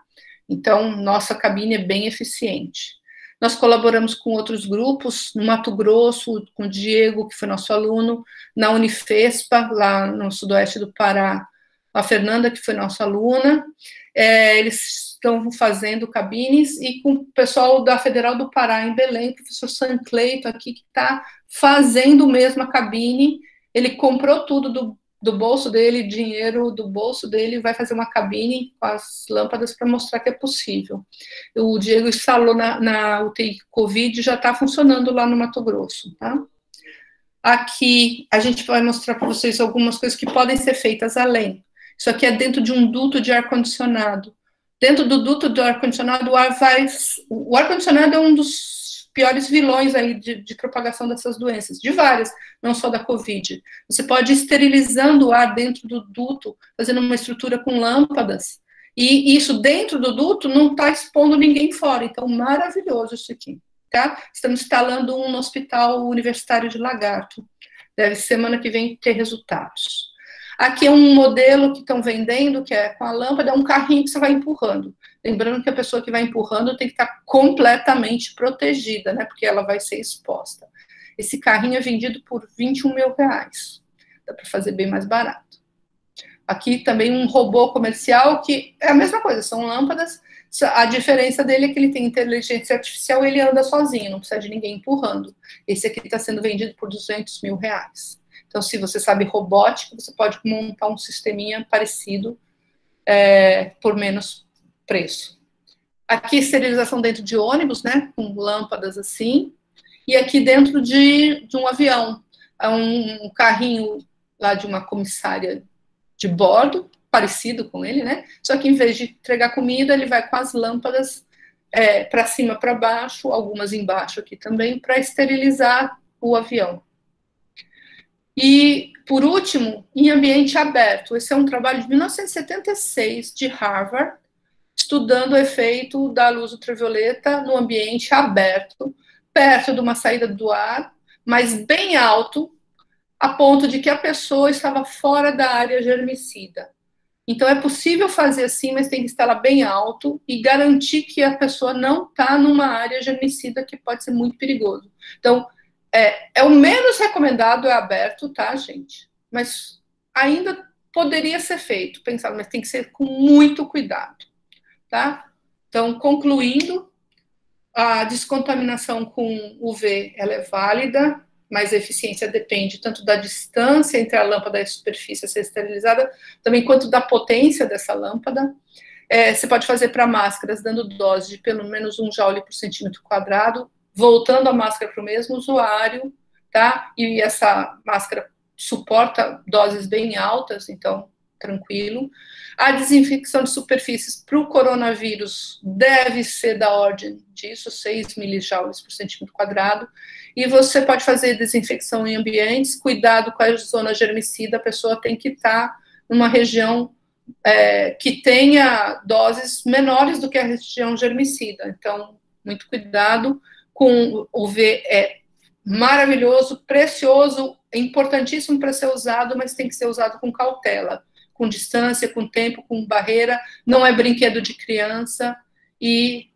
Então, nossa cabine é bem eficiente. Nós colaboramos com outros grupos, no Mato Grosso, com o Diego, que foi nosso aluno, na Unifespa, lá no sudoeste do Pará, a Fernanda, que foi nossa aluna. Eles estão fazendo cabines, e com o pessoal da Federal do Pará, em Belém, o professor Sancleito aqui, que está fazendo mesmo a cabine. Ele comprou tudo do bolso dele, dinheiro do bolso dele, vai fazer uma cabine com as lâmpadas para mostrar que é possível. O Diego instalou na UTI Covid, já está funcionando lá no Mato Grosso, tá? Aqui a gente vai mostrar para vocês algumas coisas que podem ser feitas além. Isso aqui é dentro de um duto de ar-condicionado. Dentro do duto do ar-condicionado, o ar-condicionado é um dos piores vilões aí de propagação dessas doenças, de várias, não só da Covid. Você pode ir esterilizando o ar dentro do duto, fazendo uma estrutura com lâmpadas, e isso dentro do duto não está expondo ninguém fora, então maravilhoso isso aqui, tá? Estamos instalando um no Hospital Universitário de Lagarto, deve semana que vem ter resultados. Aqui é um modelo que estão vendendo, que é com a lâmpada, é um carrinho que você vai empurrando. Lembrando que a pessoa que vai empurrando tem que estar completamente protegida, né? Porque ela vai ser exposta. Esse carrinho é vendido por R$21 mil. Dá para fazer bem mais barato. Aqui também um robô comercial, que é a mesma coisa, são lâmpadas. A diferença dele é que ele tem inteligência artificial e ele anda sozinho, não precisa de ninguém empurrando. Esse aqui está sendo vendido por R$200 mil. Então, se você sabe robótica, você pode montar um sisteminha parecido por menos preço. Aqui, esterilização dentro de ônibus, né, com lâmpadas assim. E aqui dentro de um avião, um carrinho lá de uma comissária de bordo, parecido com ele, né? Só que em vez de entregar comida, ele vai com as lâmpadas para cima, para baixo, algumas embaixo aqui também, para esterilizar o avião. E, por último, em ambiente aberto. Esse é um trabalho de 1976, de Harvard, estudando o efeito da luz ultravioleta no ambiente aberto, perto de uma saída do ar, mas bem alto, a ponto de que a pessoa estava fora da área germicida. Então, é possível fazer assim, mas tem que estar lá bem alto e garantir que a pessoa não está numa área germicida, que pode ser muito perigoso. Então, o menos recomendado é aberto, tá, gente? Mas ainda poderia ser feito, pensado, mas tem que ser com muito cuidado, tá? Então, concluindo, a descontaminação com UV, ela é válida, mas a eficiência depende tanto da distância entre a lâmpada e a superfície a ser esterilizada, também quanto da potência dessa lâmpada. Você pode fazer para máscaras, dando dose de pelo menos 1 joule por centímetro quadrado, voltando a máscara para o mesmo usuário, tá? E essa máscara suporta doses bem altas, então tranquilo. A desinfecção de superfícies para o coronavírus deve ser da ordem disso, 6 milijoules por centímetro quadrado. E você pode fazer desinfecção em ambientes, cuidado com a zona germicida, a pessoa tem que estar numa região que tenha doses menores do que a região germicida. Então, muito cuidado com o UV, é maravilhoso, precioso, é importantíssimo para ser usado, mas tem que ser usado com cautela, com distância, com tempo, com barreira, não é brinquedo de criança, e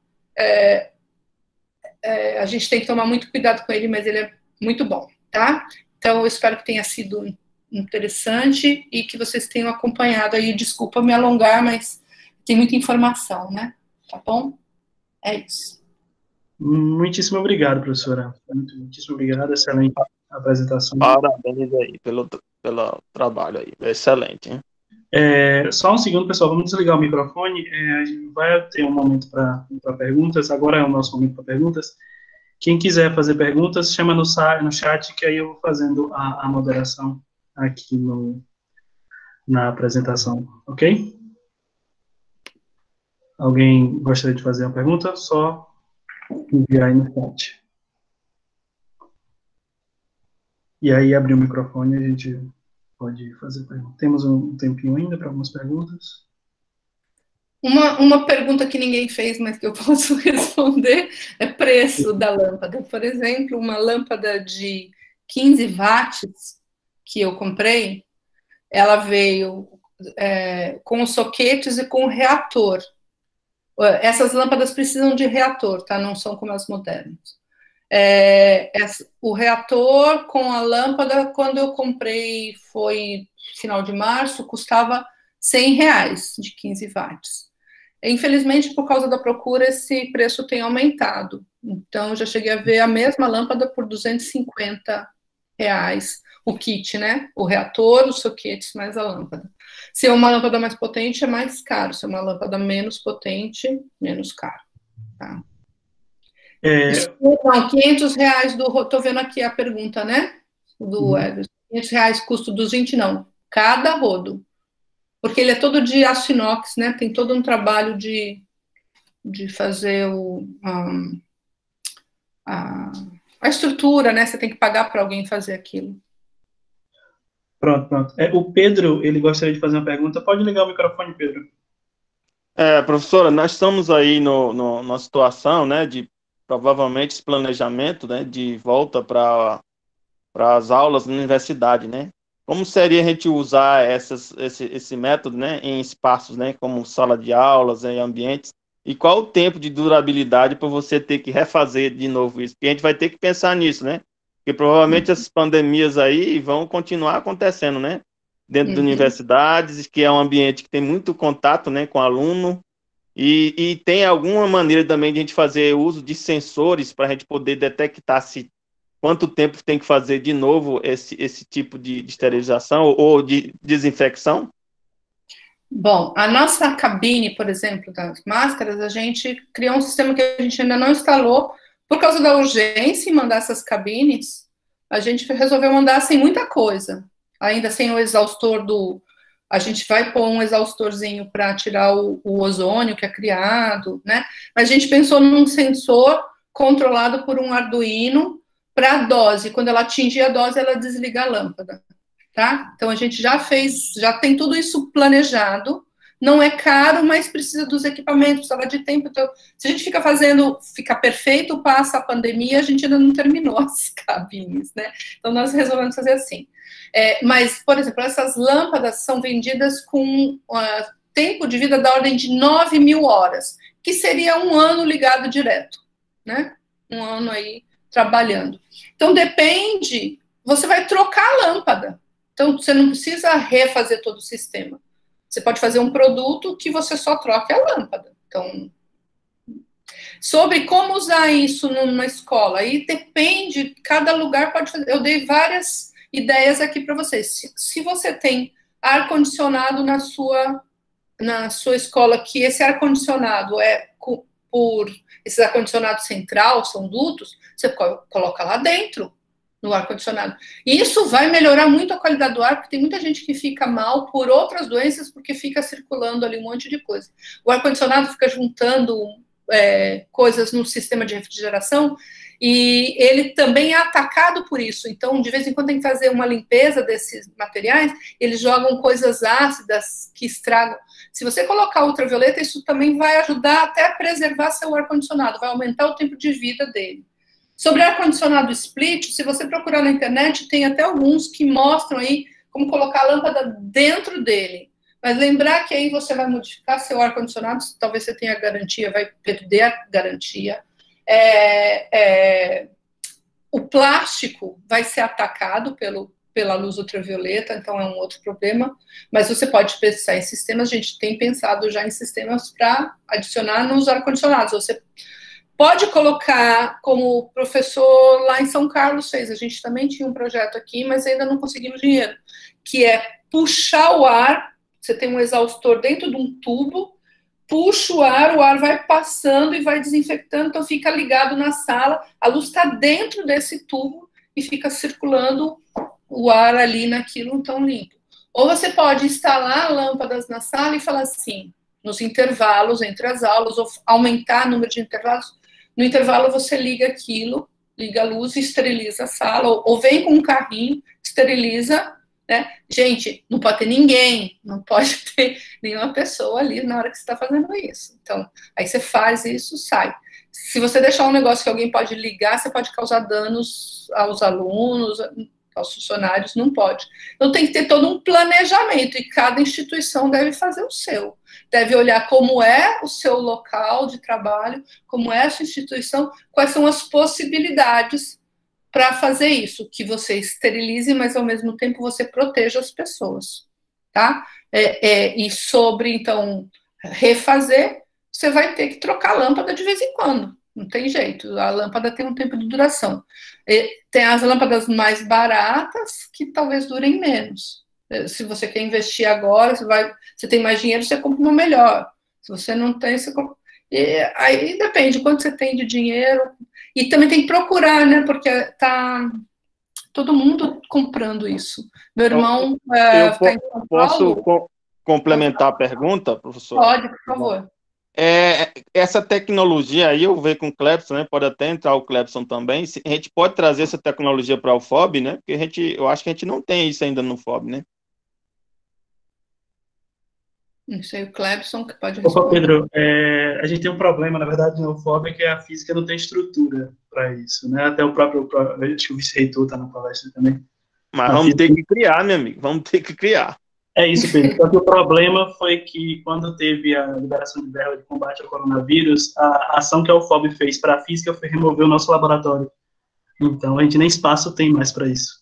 a gente tem que tomar muito cuidado com ele, mas ele é muito bom, tá? Então, eu espero que tenha sido interessante e que vocês tenham acompanhado aí. Desculpa me alongar, mas tem muita informação, né? Tá bom? É isso. Muitíssimo obrigado, professora. Muitíssimo obrigado, excelente apresentação. Parabéns aí pelo trabalho aí, excelente, hein? Só um segundo, pessoal, vamos desligar o microfone. A gente vai ter um momento para perguntas. Agora é o nosso momento para perguntas. Quem quiser fazer perguntas, chama no chat, que aí eu vou fazendo a moderação aqui na apresentação, ok? Alguém gostaria de fazer uma pergunta? Só enviar aí no chat. E aí, abrir o microfone, a gente pode fazer pergunta. Temos um tempinho ainda para algumas perguntas. Uma pergunta que ninguém fez, mas que eu posso responder, é preço da lâmpada. Por exemplo, uma lâmpada de 15 watts que eu comprei, ela veio com os soquetes e com o reator. Essas lâmpadas precisam de reator, tá? Não são como as modernas. O reator com a lâmpada, quando eu comprei, foi final de março, custava R$100 de 15 watts. Infelizmente, por causa da procura, esse preço tem aumentado. Então, já cheguei a ver a mesma lâmpada por R$250, o kit, né? O reator, os soquetes, mais a lâmpada. Se é uma lâmpada mais potente, é mais caro. Se é uma lâmpada menos potente, menos caro. Tá? Não, R$500 do... Estou vendo aqui a pergunta, né? Do R$500 custo dos 20, não. Cada rodo. Porque ele é todo de aço inox, né? Tem todo um trabalho de fazer a estrutura, né? Você tem que pagar para alguém fazer aquilo. Pronto. O Pedro, ele gostaria de fazer uma pergunta. Pode ligar o microfone, Pedro. Professora, nós estamos aí numa situação, né, de provavelmente esse planejamento, né, de volta para as aulas na universidade, né? Como seria a gente usar esse método, né, em espaços, né, como sala de aulas, em ambientes, e qual o tempo de durabilidade para você ter que refazer de novo isso? Porque a gente vai ter que pensar nisso, né? Porque provavelmente essas pandemias aí vão continuar acontecendo, né? Dentro de universidades, que é um ambiente que tem muito contato, né, com aluno, e tem alguma maneira também de a gente fazer uso de sensores para a gente poder detectar quanto tempo tem que fazer de novo esse tipo de esterilização ou de desinfecção? Bom, a nossa cabine, por exemplo, das máscaras, a gente criou um sistema que a gente ainda não instalou por causa da urgência em mandar essas cabines. A gente resolveu mandar sem muita coisa, ainda sem o exaustor a gente vai pôr um exaustorzinho para tirar o ozônio que é criado, né? Mas a gente pensou num sensor controlado por um Arduino para a dose. Quando ela atingir a dose, ela desliga a lâmpada, tá? Então a gente já tem tudo isso planejado. Não é caro, mas precisa dos equipamentos, precisava de tempo. Então, se a gente fica perfeito, passa a pandemia, a gente ainda não terminou as cabines, né? Então nós resolvemos fazer assim. Mas, por exemplo, essas lâmpadas são vendidas com tempo de vida da ordem de 9.000 horas, que seria um ano ligado direto, né? Um ano aí trabalhando. Então, depende, você vai trocar a lâmpada. Então, você não precisa refazer todo o sistema. Você pode fazer um produto que você só troque a lâmpada. Então, sobre como usar isso numa escola, aí depende, cada lugar pode fazer. Eu dei várias ideias aqui para vocês. Se você tem ar-condicionado na sua escola, que esse ar-condicionado por esses ar-condicionados central, são dutos, você coloca lá dentro. no ar-condicionado. E isso vai melhorar muito a qualidade do ar, porque tem muita gente que fica mal por outras doenças, porque fica circulando ali um monte de coisa. O ar-condicionado fica juntando coisas no sistema de refrigeração, e ele também é atacado por isso. Então, de vez em quando tem que fazer uma limpeza desses materiais, eles jogam coisas ácidas que estragam. Se você colocar ultravioleta, isso também vai ajudar até a preservar seu ar-condicionado, vai aumentar o tempo de vida dele. Sobre ar-condicionado split, se você procurar na internet, tem até alguns que mostram aí como colocar a lâmpada dentro dele. Mas lembrar que aí você vai modificar seu ar-condicionado, talvez você tenha garantia, vai perder a garantia. O plástico vai ser atacado pela luz ultravioleta, então é um outro problema, mas você pode pensar em sistemas, a gente tem pensado já em sistemas para adicionar nos ar-condicionados. Você pode colocar, como o professor lá em São Carlos fez, a gente também tinha um projeto aqui, mas ainda não conseguimos dinheiro, que é puxar o ar, você tem um exaustor dentro de um tubo, puxa o ar vai passando e vai desinfectando, então fica ligado na sala, a luz está dentro desse tubo e fica circulando o ar ali naquilo tão limpo. Ou você pode instalar lâmpadas na sala e falar assim, nos intervalos entre as aulas, ou aumentar o número de intervalos. No intervalo você liga aquilo, liga a luz e esteriliza a sala, ou vem com um carrinho, esteriliza, né? Gente, não pode ter ninguém, não pode ter nenhuma pessoa ali na hora que você está fazendo isso. Então, aí você faz isso, sai. Se você deixar um negócio que alguém pode ligar, você pode causar danos aos alunos, aos funcionários, não pode. Então tem que ter todo um planejamento e cada instituição deve fazer o seu. Deve olhar como é o seu local de trabalho, como é a sua instituição, quais são as possibilidades para fazer isso, que você esterilize, mas ao mesmo tempo você proteja as pessoas, tá? E sobre, então, refazer, você vai ter que trocar a lâmpada de vez em quando. Não tem jeito, a lâmpada tem um tempo de duração. Tem as lâmpadas mais baratas que talvez durem menos. Se você quer investir agora, você tem mais dinheiro, você compra uma melhor. Se você não tem, você compra... aí depende quanto você tem de dinheiro. E também tem que procurar, né? Porque tá todo mundo comprando isso. Meu irmão está em São Paulo. Posso complementar a pergunta, professor? Pode, por favor. Essa tecnologia aí, eu vejo com o Clepson, né? Pode até entrar o Clepson também. A gente pode trazer essa tecnologia para o FOB, né? Porque eu acho que a gente não tem isso ainda no FOB, né? Não sei, o Clepson que pode responder. Opa, Pedro, a gente tem um problema, na verdade, no FOB, que a física não tem estrutura para isso, né? Até o próprio, acho que o vice-reitor está na palestra também. Mas vamos ter que criar, meu amigo, vamos ter que criar. É isso, Pedro. Só que o problema foi que, quando teve a liberação de verba de combate ao coronavírus, a ação que a UFOB fez para a física foi remover o nosso laboratório. Então, a gente nem espaço tem mais para isso.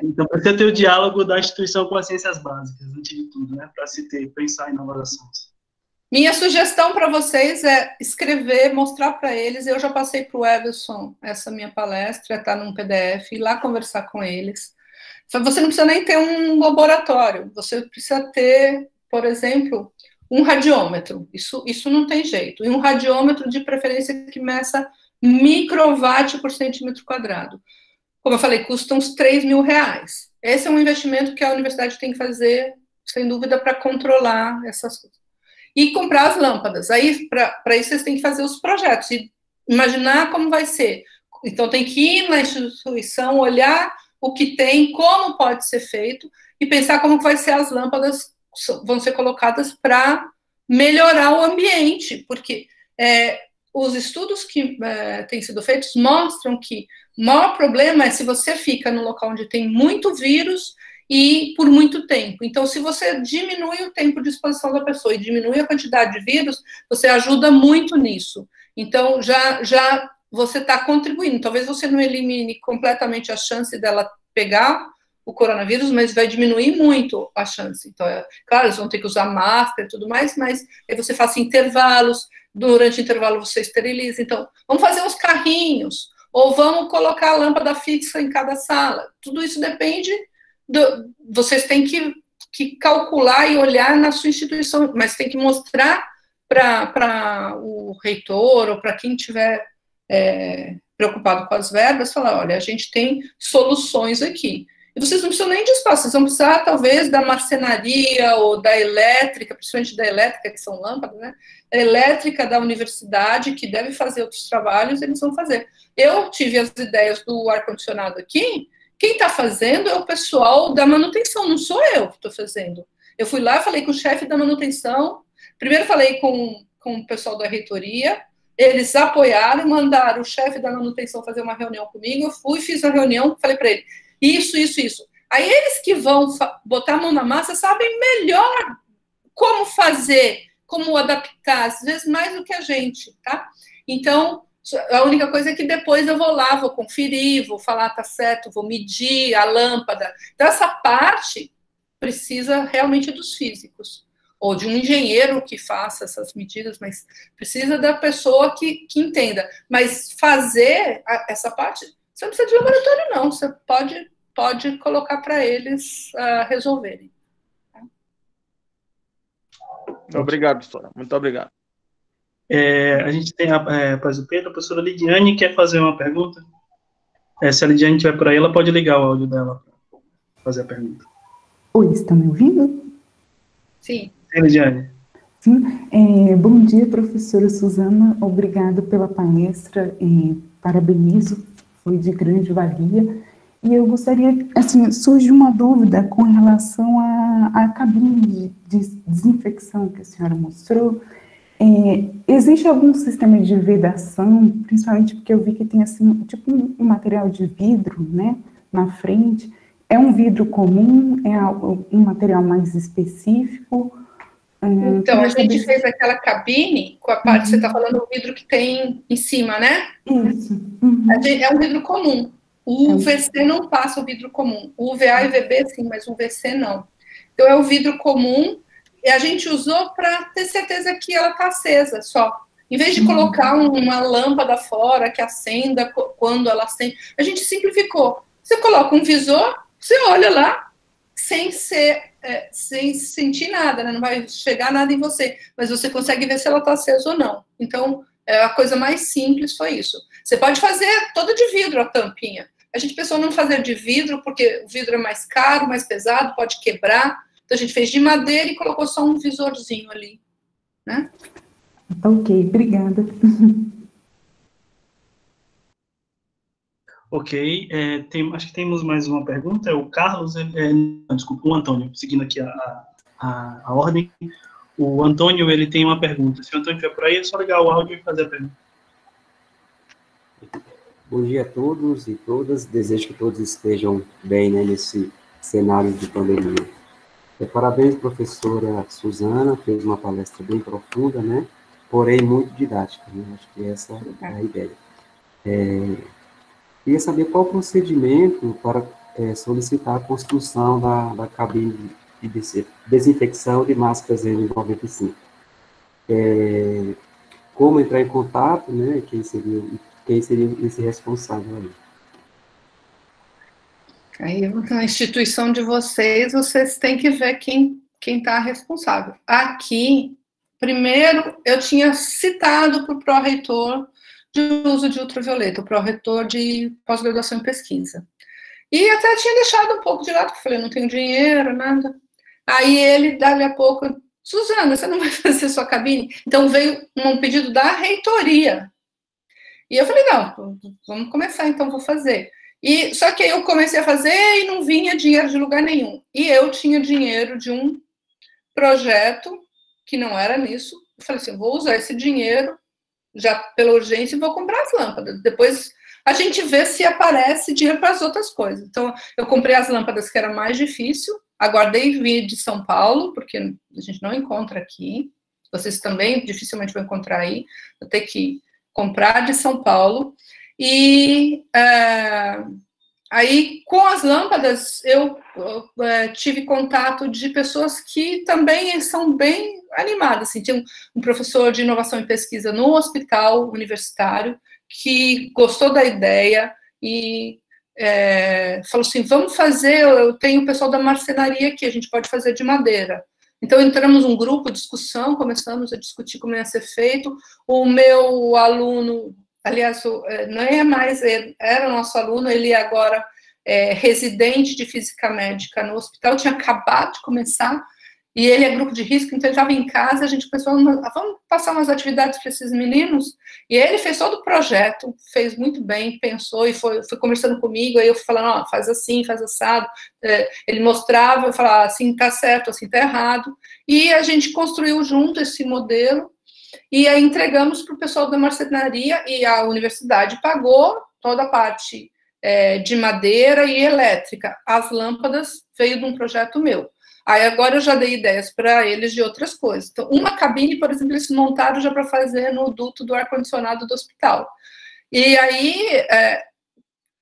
Então, precisa ter o diálogo da instituição com as ciências básicas, antes de tudo, né? Para se pensar em novas ações. Minha sugestão para vocês é escrever, mostrar para eles. Eu já passei para o Everson essa minha palestra, está num PDF, ir lá conversar com eles. Você não precisa nem ter um laboratório, você precisa ter, por exemplo, um radiômetro. Isso não tem jeito. E um radiômetro de preferência que meça microwatt por centímetro quadrado. Como eu falei, custa uns R$3.000. Esse é um investimento que a universidade tem que fazer, sem dúvida, para controlar essas coisas. E comprar as lâmpadas. Aí, para isso, vocês têm que fazer os projetos e imaginar como vai ser. Então, tem que ir na instituição, olhar o que tem, como pode ser feito, e pensar como vai ser as lâmpadas vão ser colocadas para melhorar o ambiente, porque os estudos que têm sido feitos mostram que o maior problema é se você fica no local onde tem muito vírus e por muito tempo. Então, se você diminui o tempo de exposição da pessoa e diminui a quantidade de vírus, você ajuda muito nisso. Então, já você está contribuindo. Talvez você não elimine completamente a chance dela pegar o coronavírus, mas vai diminuir muito a chance. Então, claro, eles vão ter que usar máscara e tudo mais, mas aí você faça intervalos, durante o intervalo você esteriliza. Então, vamos fazer uns carrinhos, ou vamos colocar a lâmpada fixa em cada sala. Tudo isso depende, vocês têm que calcular e olhar na sua instituição, mas tem que mostrar para o reitor ou para quem estiver preocupado com as verbas, falar, olha, a gente tem soluções aqui. E vocês não precisam nem de espaço, vocês vão precisar, talvez, da marcenaria ou da elétrica, principalmente da elétrica, que são lâmpadas, né? A elétrica da universidade, que deve fazer outros trabalhos, eles vão fazer. Eu tive as ideias do ar-condicionado aqui, quem está fazendo é o pessoal da manutenção, não sou eu que estou fazendo. Eu fui lá, falei com o chefe da manutenção, primeiro falei com o pessoal da reitoria, eles apoiaram, mandaram o chefe da manutenção fazer uma reunião comigo, eu fui, fiz a reunião, falei para ele, isso. Aí eles que vão botar a mão na massa sabem melhor como fazer, como adaptar, às vezes mais do que a gente, tá? Então, a única coisa é que depois eu vou lá, vou conferir, vou falar, tá certo, vou medir a lâmpada. Então, essa parte precisa realmente dos físicos, ou de um engenheiro que faça essas medidas, mas precisa da pessoa que entenda. Mas fazer essa parte, você não precisa de laboratório, não. Você pode colocar para eles resolverem. Obrigado, professora. Muito obrigado. A gente tem após o Pedro, a professora Lidiane quer fazer uma pergunta. Se a Lidiane estiver por aí, ela pode ligar o áudio dela para fazer a pergunta. Oi, estão me ouvindo? Sim. Sim, Lidiane. Sim. Bom dia, professora Suzana. Obrigada pela palestra. Parabenizo, foi de grande valia. E eu gostaria, assim, surge uma dúvida com relação à cabine de desinfecção que a senhora mostrou. Existe algum sistema de vedação, principalmente porque eu vi que tem, assim, tipo um material de vidro, né, na frente. É um vidro comum? É um material mais específico? Então, a gente fez aquela cabine com a parte, você está falando do vidro que tem em cima, né? Isso. É um vidro comum. O UVC não passa o vidro comum. O UVA e VB, sim, mas o UVC não. Então, é o vidro comum, e a gente usou para ter certeza que ela está acesa só. Em vez de colocar uma lâmpada fora que acenda quando ela acende, a gente simplificou. Você coloca um visor, você olha lá, sem sentir nada, né? Não vai chegar nada em você, mas você consegue ver se ela está acesa ou não. Então, a coisa mais simples foi isso. Você pode fazer toda de vidro a tampinha. A gente pensou não fazer de vidro, porque o vidro é mais caro, mais pesado, pode quebrar. Então, a gente fez de madeira e colocou só um visorzinho ali, né? Ok, obrigada. Ok, acho que temos mais uma pergunta. O Carlos, desculpa, o Antônio, seguindo aqui a ordem. O Antônio, ele tem uma pergunta. Se o Antônio estiver por aí, é só ligar o áudio e fazer a pergunta. Bom dia a todos e todas. Desejo que todos estejam bem, né, nesse cenário de pandemia. Parabéns, professora Suzana, fez uma palestra bem profunda, né, porém muito didática, né? Acho que essa é a ideia. Queria saber qual o procedimento para solicitar a construção da cabine de desinfecção de máscaras N95. Como entrar em contato, né? Quem seria esse responsável aí? Aí, na instituição de vocês têm que ver quem está responsável. Aqui, primeiro, eu tinha citado para o pró-reitor de uso de ultravioleta, o pró-reitor de pós-graduação em pesquisa. E até tinha deixado um pouco de lado, porque eu falei, não tenho dinheiro, nada. Aí ele, dali a pouco, Suzana, você não vai fazer sua cabine? Então veio um pedido da reitoria. E eu falei, não, vamos começar, então vou fazer. Só que aí eu comecei a fazer e não vinha dinheiro de lugar nenhum. E eu tinha dinheiro de um projeto que não era nisso. Eu falei assim, vou usar esse dinheiro já pela urgência e vou comprar as lâmpadas. Depois a gente vê se aparece dinheiro para as outras coisas. Então, eu comprei as lâmpadas que era mais difícil, aguardei vir de São Paulo, porque a gente não encontra aqui. Vocês também dificilmente vão encontrar aí. Eu tenho que comprar de São Paulo. E aí, com as lâmpadas, eu tive contato de pessoas que também são bem animadas. Assim, tinha um professor de inovação e pesquisa no hospital universitário que gostou da ideia e falou assim, vamos fazer, eu tenho o pessoal da marcenaria aqui, a gente pode fazer de madeira. Então, entramos num grupo de discussão, começamos a discutir como ia ser feito. O meu aluno aliás, não é mais, era nosso aluno, ele agora é residente de física médica no hospital, tinha acabado de começar, e ele é grupo de risco, então ele estava em casa, a gente pensou, vamos passar umas atividades para esses meninos, e ele fez todo o projeto, fez muito bem, pensou, e foi conversando comigo, aí eu fui falando, ó, faz assim, faz assado, ele mostrava, eu falava, assim tá certo, assim tá errado, e a gente construiu junto esse modelo, e aí entregamos para o pessoal da marcenaria, e a universidade pagou toda a parte de madeira e elétrica, as lâmpadas veio de um projeto meu. Aí agora eu já dei ideias para eles de outras coisas. Então, uma cabine, por exemplo, eles montaram já para fazer no duto do ar-condicionado do hospital. E aí,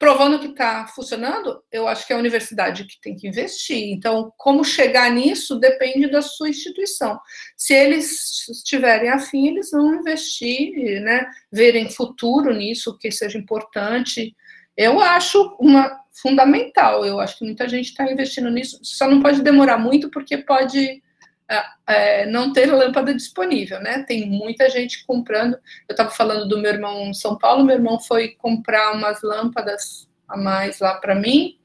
provando que está funcionando, eu acho que é a universidade que tem que investir. Então, como chegar nisso depende da sua instituição. Se eles estiverem afim, eles vão investir, né, verem futuro nisso, que seja importante. Eu acho fundamental, eu acho que muita gente está investindo nisso, só não pode demorar muito, porque pode não ter lâmpada disponível, né? Tem muita gente comprando. Eu estava falando do meu irmão em São Paulo, meu irmão foi comprar umas lâmpadas a mais lá para mim,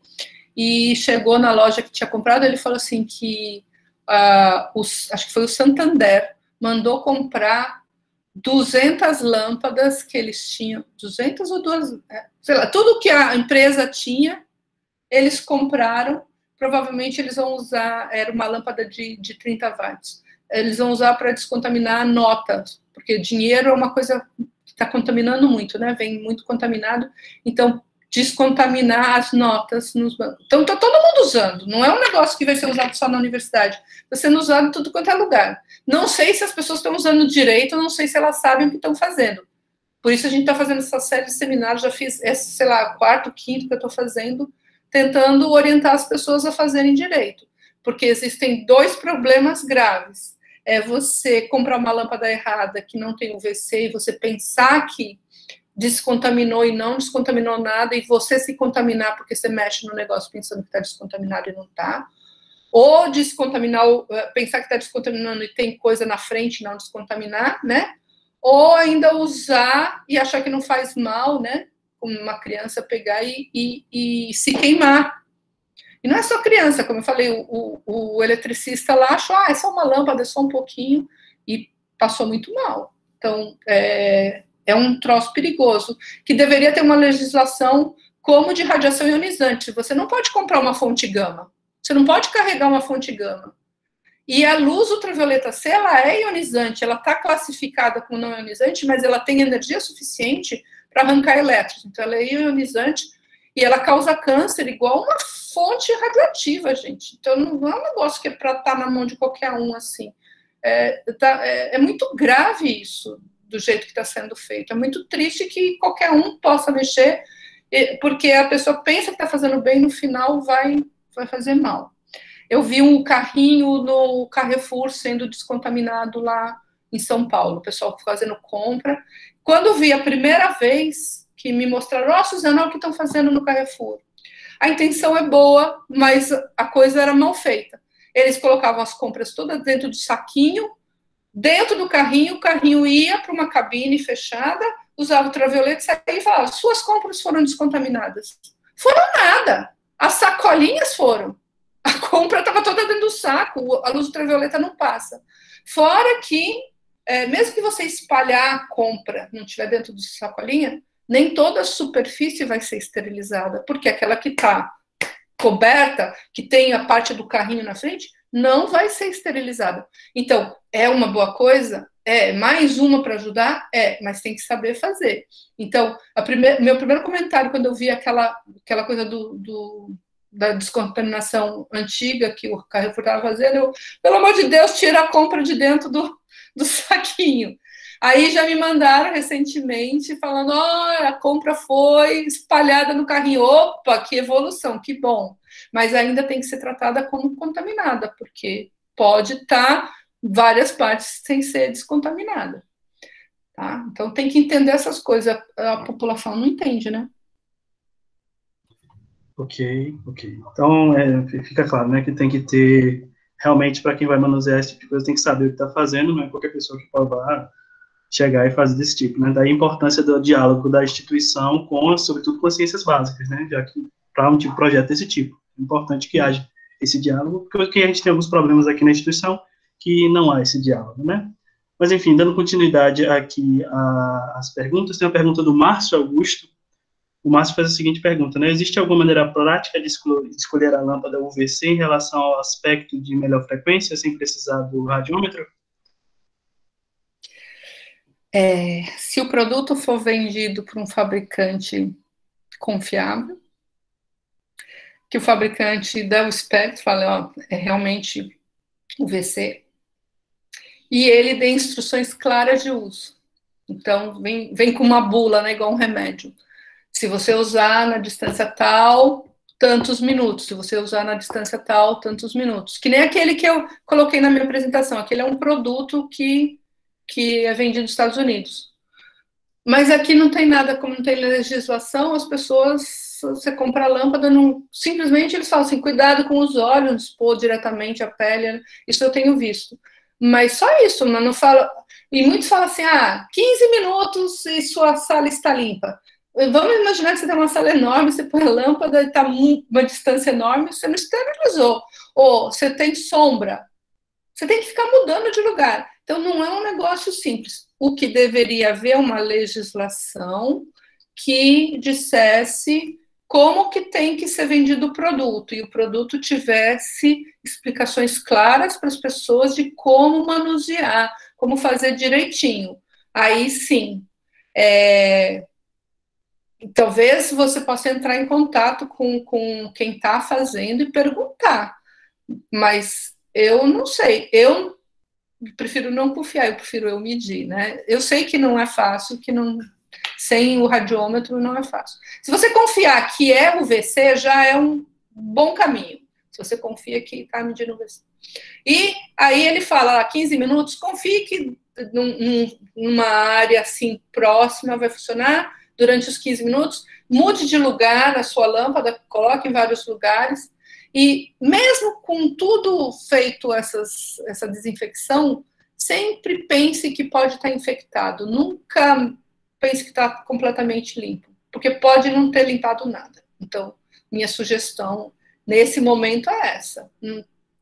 e chegou na loja que tinha comprado, ele falou assim que, acho que foi o Santander, mandou comprar 200 lâmpadas que eles tinham, 200 ou 2, sei lá, tudo que a empresa tinha, eles compraram, provavelmente eles vão usar, era uma lâmpada de 30 watts, eles vão usar para descontaminar notas, porque dinheiro é uma coisa que está contaminando muito, né, vem muito contaminado, então descontaminar as notas nos bancos. Então está todo mundo usando, não é um negócio que vai ser usado só na universidade, está sendo usado em tudo quanto é lugar. Não sei se as pessoas estão usando direito, não sei se elas sabem o que estão fazendo. Por isso a gente está fazendo essa série de seminários, já fiz, sei lá, quarto, quinto que eu estou fazendo, tentando orientar as pessoas a fazerem direito. Porque existem 2 problemas graves. É você comprar uma lâmpada errada que não tem UVC e você pensar que descontaminou e não descontaminou nada, e você se contaminar porque você mexe no negócio pensando que está descontaminado e não está, ou descontaminar, pensar que está descontaminando e tem coisa na frente e não descontaminar, né? Ou ainda usar e achar que não faz mal, né? Como uma criança pegar e se queimar. E não é só criança, como eu falei, o eletricista lá achou, é só uma lâmpada, é só um pouquinho, e passou muito mal. Então, é um troço perigoso, que deveria ter uma legislação como de radiação ionizante. Você não pode comprar uma fonte gama, você não pode carregar uma fonte gama. E a luz ultravioleta C, ela é ionizante, ela está classificada como não ionizante, mas ela tem energia suficiente para arrancar elétrons. Então, ela é ionizante e ela causa câncer igual uma fonte radioativa, gente. Então, não é um negócio que é para estar na mão de qualquer um, assim. É muito grave isso, do jeito que está sendo feito. É muito triste que qualquer um possa mexer, porque a pessoa pensa que está fazendo bem, no final vai fazer mal. Eu vi um carrinho no Carrefour sendo descontaminado lá em São Paulo, o pessoal fazendo compra. Quando eu vi a primeira vez que me mostraram, Suzana, olha o que estão fazendo no Carrefour. A intenção é boa, mas a coisa era mal feita. Eles colocavam as compras todas dentro do saquinho, dentro do carrinho, o carrinho ia para uma cabine fechada, usava ultravioleta, saía e falava, suas compras foram descontaminadas. Foram nada. As sacolinhas foram. A compra estava toda dentro do saco, a luz ultravioleta não passa. Fora que, mesmo que você espalhar a compra, não estiver dentro do sacolinha, nem toda a superfície vai ser esterilizada, porque aquela que está coberta, que tem a parte do carrinho na frente, não vai ser esterilizada. Então, é uma boa coisa? Mais uma para ajudar? Mas tem que saber fazer. Então, meu primeiro comentário, quando eu vi aquela coisa da descontaminação antiga que o Carrefour estava fazendo, eu, pelo amor de Deus, tira a compra de dentro do saquinho. Aí já me mandaram recentemente falando, a compra foi espalhada no carrinho. Opa, que evolução, que bom. Mas ainda tem que ser tratada como contaminada, porque pode estar várias partes sem ser descontaminada. Tá? Então tem que entender essas coisas. A população não entende, né? Ok. Então, fica claro, né, que tem que ter, realmente, para quem vai manusear esse tipo de coisa, tem que saber o que está fazendo, não é qualquer pessoa que pode falar, chegar e fazer desse tipo, né? Daí a importância do diálogo da instituição com, sobretudo, com as ciências básicas, né? Já que para um tipo de projeto desse tipo, é importante que haja esse diálogo, porque a gente tem alguns problemas aqui na instituição que não há esse diálogo, né? Mas, enfim, dando continuidade aqui às perguntas, tem uma pergunta do Márcio Augusto. O Márcio faz a seguinte pergunta, né? Existe alguma maneira prática de escolher a lâmpada UVC em relação ao aspecto de melhor frequência, sem precisar do radiômetro? Se o produto for vendido por um fabricante confiável, que o fabricante dá o espectro, fala, ó, é realmente UVC, e ele dê instruções claras de uso. Então, vem com uma bula, né, igual um remédio. Se você usar na distância tal, tantos minutos. Se você usar na distância tal, tantos minutos. Que nem aquele que eu coloquei na minha apresentação. Aquele é um produto que é vendido nos Estados Unidos. Mas aqui não tem nada, como não tem legislação, as pessoas, você compra a lâmpada, simplesmente eles falam assim, cuidado com os olhos, não expor diretamente a pele, isso eu tenho visto. Mas só isso, não fala. E muitos falam assim, 15 minutos e sua sala está limpa. Vamos imaginar que você tem uma sala enorme, você põe a lâmpada e está uma distância enorme, você não esterilizou. Ou você tem sombra, você tem que ficar mudando de lugar. Então, não é um negócio simples. O que deveria haver é uma legislação que dissesse como que tem que ser vendido o produto, e o produto tivesse explicações claras para as pessoas de como manusear, como fazer direitinho. Aí, sim, talvez você possa entrar em contato com quem está fazendo e perguntar, mas eu não sei, eu prefiro não confiar, eu prefiro eu medir, né? Eu sei que não é fácil, sem o radiômetro não é fácil. Se você confiar que é o VC, já é um bom caminho. Se você confia que está medindo o VC. E aí ele fala, 15 minutos, confie que numa área assim próxima vai funcionar durante os 15 minutos, mude de lugar a sua lâmpada, coloque em vários lugares, e mesmo com tudo feito essa desinfecção, sempre pense que pode estar infectado, nunca pense que está completamente limpo, porque pode não ter limpado nada. Então, minha sugestão nesse momento é essa.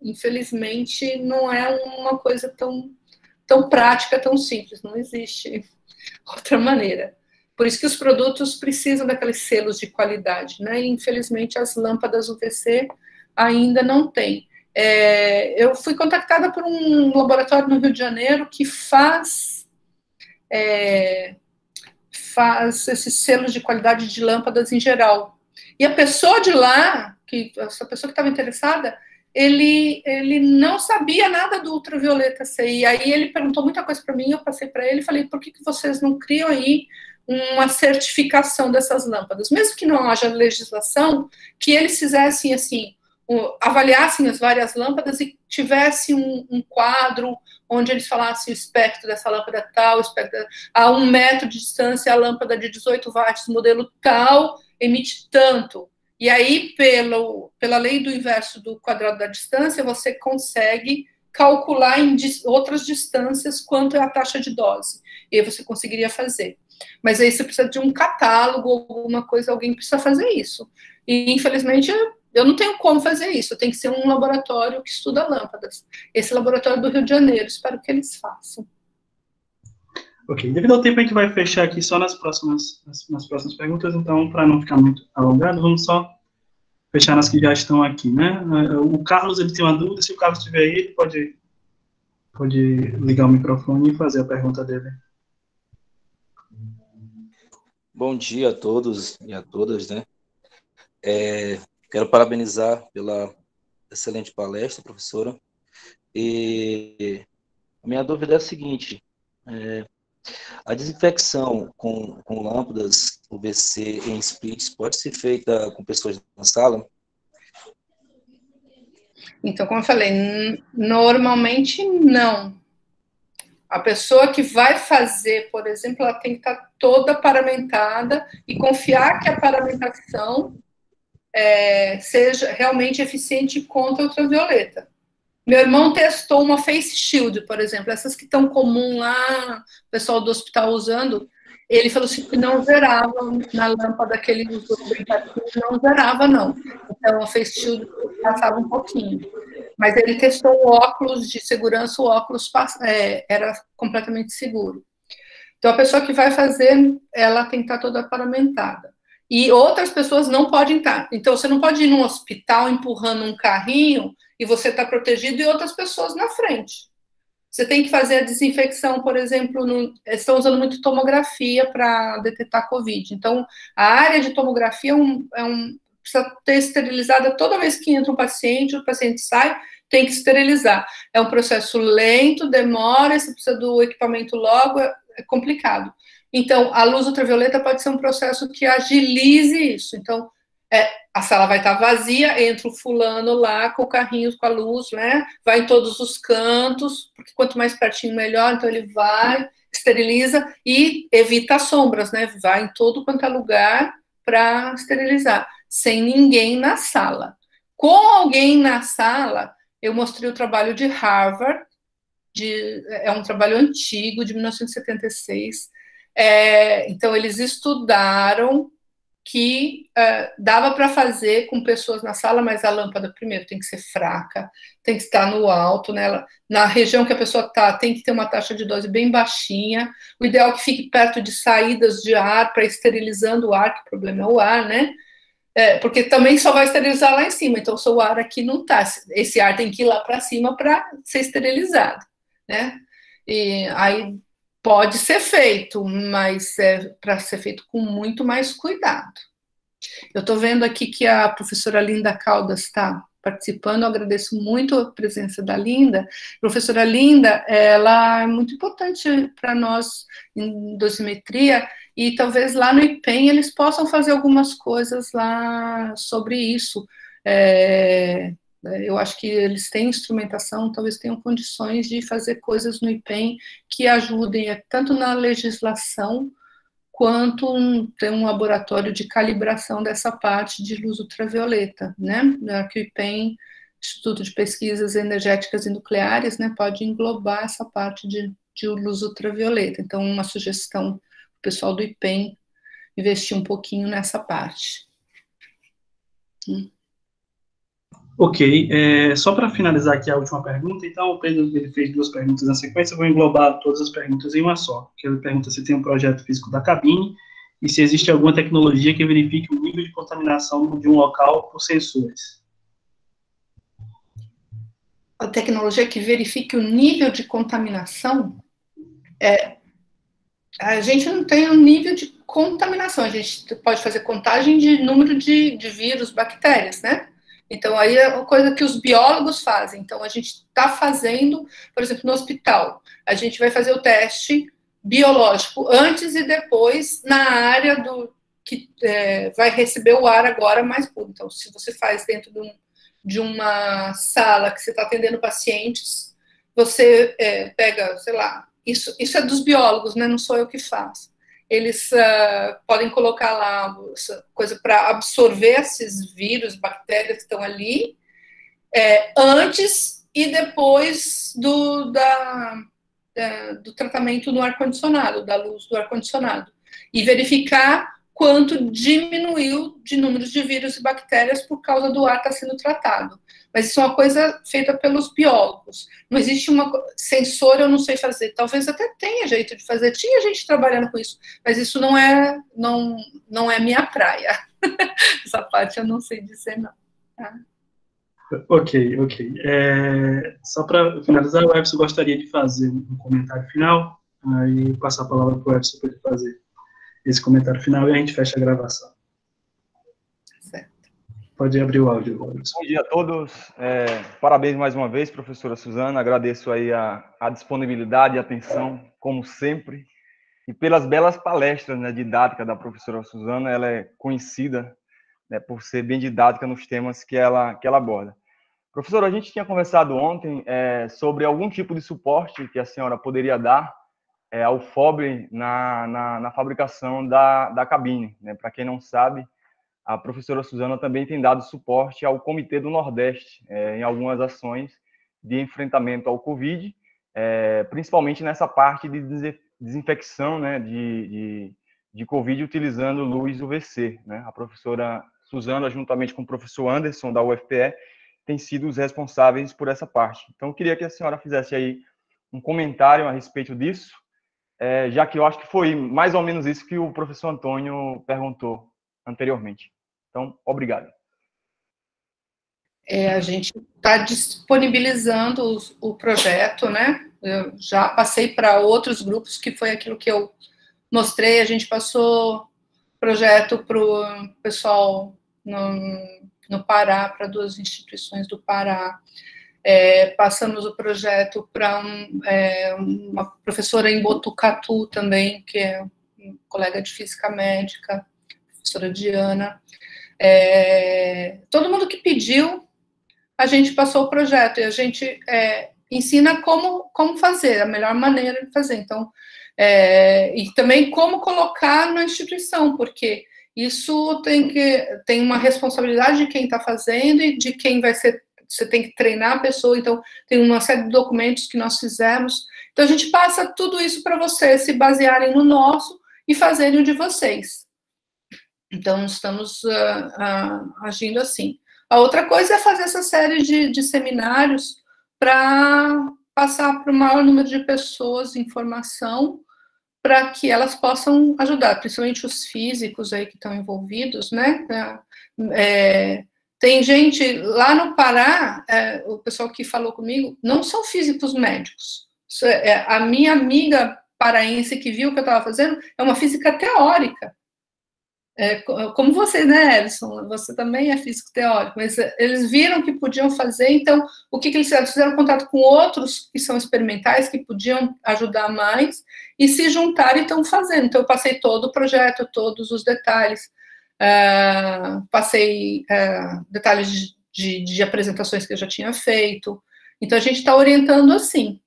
Infelizmente, não é uma coisa tão prática, tão simples, não existe outra maneira. Por isso que os produtos precisam daqueles selos de qualidade, né? E, infelizmente, as lâmpadas UVC ainda não têm. Eu fui contactada por um laboratório no Rio de Janeiro que faz esses selos de qualidade de lâmpadas em geral. E a pessoa de lá, essa pessoa que estava interessada, ele não sabia nada do ultravioleta C. E aí ele perguntou muita coisa para mim, eu passei para ele e falei, por que vocês não criam aí uma certificação dessas lâmpadas? Mesmo que não haja legislação, que eles fizessem assim, avaliassem as várias lâmpadas e tivesse um quadro onde eles falassem o espectro dessa lâmpada tal, a 1 metro de distância, a lâmpada de 18 watts, modelo tal, emite tanto. E aí, pela lei do inverso do quadrado da distância, você consegue calcular em outras distâncias quanto é a taxa de dose. E aí você conseguiria fazer. Mas aí você precisa de um catálogo, alguma coisa, alguém precisa fazer isso. E, infelizmente, eu não tenho como fazer isso, tem que ser um laboratório que estuda lâmpadas. Esse laboratório do Rio de Janeiro, espero que eles façam. Ok, devido ao tempo a gente vai fechar aqui só nas próximas perguntas, então, para não ficar muito alongado, vamos só fechar nas que já estão aqui, né? O Carlos, ele tem uma dúvida, se o Carlos estiver aí, ele pode ligar o microfone e fazer a pergunta dele. Bom dia a todos e a todas, né? Quero parabenizar pela excelente palestra, professora. E a minha dúvida é a seguinte, a desinfecção com lâmpadas UVC em splits pode ser feita com pessoas na sala? Então, como eu falei, normalmente não. A pessoa que vai fazer, por exemplo, ela tem que estar toda paramentada e confiar que a paramentação seja realmente eficiente contra a ultravioleta. Meu irmão testou uma face shield, por exemplo, essas que estão comum lá, o pessoal do hospital usando. Ele falou assim que não zerava na lâmpada que ele usou bem pertinho, não zerava, não. Então, a face shield passava um pouquinho. Mas ele testou o óculos de segurança, o óculos era completamente seguro. Então, a pessoa que vai fazer, ela tem que estar toda paramentada. E outras pessoas não podem estar. Então, você não pode ir num hospital empurrando um carrinho e você está protegido e outras pessoas na frente. Você tem que fazer a desinfecção, por exemplo, estão usando muito tomografia para detectar Covid. Então, a área de tomografia precisa ter esterilizada toda vez que entra um paciente, o paciente sai, tem que esterilizar. É um processo lento, demora, você precisa do equipamento logo, é complicado. Então, a luz ultravioleta pode ser um processo que agilize isso. Então, a sala vai estar vazia, entra o fulano lá com o carrinho, com a luz, né? Vai em todos os cantos, porque quanto mais pertinho, melhor. Então, ele vai, esteriliza e evita as sombras, né? Vai em todo quanto é lugar para esterilizar, sem ninguém na sala. Com alguém na sala, eu mostrei o trabalho de Harvard, é um trabalho antigo, de 1976. Então, eles estudaram que dava para fazer com pessoas na sala, mas a lâmpada, primeiro, tem que ser fraca, tem que estar no alto, né? Na região que a pessoa está, tem que ter uma taxa de dose bem baixinha. O ideal é que fique perto de saídas de ar, para esterilizando o ar, que o problema é o ar, né? Porque também só vai esterilizar lá em cima, então o seu ar aqui não está. Esse ar tem que ir lá para cima para ser esterilizado, né? E aí pode ser feito, mas para ser feito com muito mais cuidado. Eu estou vendo aqui que a professora Linda Caldas está participando, eu agradeço muito a presença da Linda. Professora Linda, ela é muito importante para nós em dosimetria, e talvez lá no IPEM eles possam fazer algumas coisas lá sobre isso. Eu acho que eles têm instrumentação, talvez tenham condições de fazer coisas no IPEM que ajudem tanto na legislação quanto ter um laboratório de calibração dessa parte de luz ultravioleta, né? Que o IPEM, Instituto de Pesquisas Energéticas e Nucleares, né, pode englobar essa parte de luz ultravioleta. Então, uma sugestão para o pessoal do IPEM investir um pouquinho nessa parte. Ok, só para finalizar aqui a última pergunta, então o Pedro ele fez duas perguntas na sequência, eu vou englobar todas as perguntas em uma só. Ele pergunta se tem um projeto físico da cabine e se existe alguma tecnologia que verifique o nível de contaminação de um local por sensores. A tecnologia que verifique o nível de contaminação, a gente não tem um nível de contaminação, a gente pode fazer contagem de número de vírus, bactérias, né? Então, aí é uma coisa que os biólogos fazem. Então, a gente está fazendo, por exemplo, no hospital, a gente vai fazer o teste biológico antes e depois na área que vai receber o ar agora mais puro. Então, se você faz dentro de uma sala que você está atendendo pacientes, você pega, sei lá, isso é dos biólogos, né? Não sou eu que faço. Eles podem colocar lá essa coisa para absorver esses vírus, bactérias que estão ali, antes e depois do tratamento no ar-condicionado, da luz do ar-condicionado, e verificar quanto diminuiu de números de vírus e bactérias por causa do ar estar sendo tratado. Mas isso é uma coisa feita pelos biólogos. Não existe sensor, eu não sei fazer. Talvez até tenha jeito de fazer. Tinha gente trabalhando com isso, mas isso não é minha praia. Essa parte eu não sei dizer, não. Tá? Ok. Só para finalizar, o Everson gostaria de fazer um comentário final, aí passar a palavra para o Everson para ele fazer esse comentário final e a gente fecha a gravação. Certo. Pode abrir o áudio, Everson. Bom dia a todos. Parabéns mais uma vez, professora Suzana. Agradeço aí a disponibilidade e a atenção, como sempre, e pelas belas palestras, né, didática da professora Suzana. Ela é conhecida, né, por ser bem didática nos temas que ela aborda. Professora, a gente tinha conversado ontem sobre algum tipo de suporte que a senhora poderia dar ao FOBRE na fabricação da cabine, né? Para quem não sabe, a professora Suzana também tem dado suporte ao Comitê do Nordeste em algumas ações de enfrentamento ao Covid, principalmente nessa parte de desinfecção, né, de Covid utilizando luz UVC, né? A professora Suzana, juntamente com o professor Anderson, da UFPE, tem sido os responsáveis por essa parte. Então, eu queria que a senhora fizesse aí um comentário a respeito disso, já que eu acho que foi mais ou menos isso que o professor Antônio perguntou anteriormente. Então, obrigado. A gente está disponibilizando o projeto, né? Eu já passei para outros grupos, que foi aquilo que eu mostrei. A gente passou projeto para o pessoal no Pará, para 2 instituições do Pará. Passamos o projeto para uma professora em Botucatu também, que é um colega de física médica, professora Diana. Todo mundo que pediu, a gente passou o projeto, e a gente ensina como fazer, a melhor maneira de fazer. Então, e também como colocar na instituição, porque isso tem uma responsabilidade de quem está fazendo e de quem vai ser. Você tem que treinar a pessoa, então tem uma série de documentos que nós fizemos. Então, a gente passa tudo isso para vocês se basearem no nosso e fazerem o de vocês. Então, estamos agindo assim. A outra coisa é fazer essa série de seminários para passar para o maior número de pessoas informação, para que elas possam ajudar, principalmente os físicos aí que estão envolvidos, né? Tem gente lá no Pará, o pessoal que falou comigo, não são físicos médicos. A minha amiga paraense que viu o que eu estava fazendo é uma física teórica. Como você, né, Elson? Você também é físico teórico, mas eles viram que podiam fazer, então, o que eles fizeram? Eles fizeram contato com outros que são experimentais, que podiam ajudar mais, e se juntaram e estão fazendo. Então, eu passei todo o projeto, todos os detalhes, passei detalhes de apresentações que eu já tinha feito. Então, a gente está orientando assim.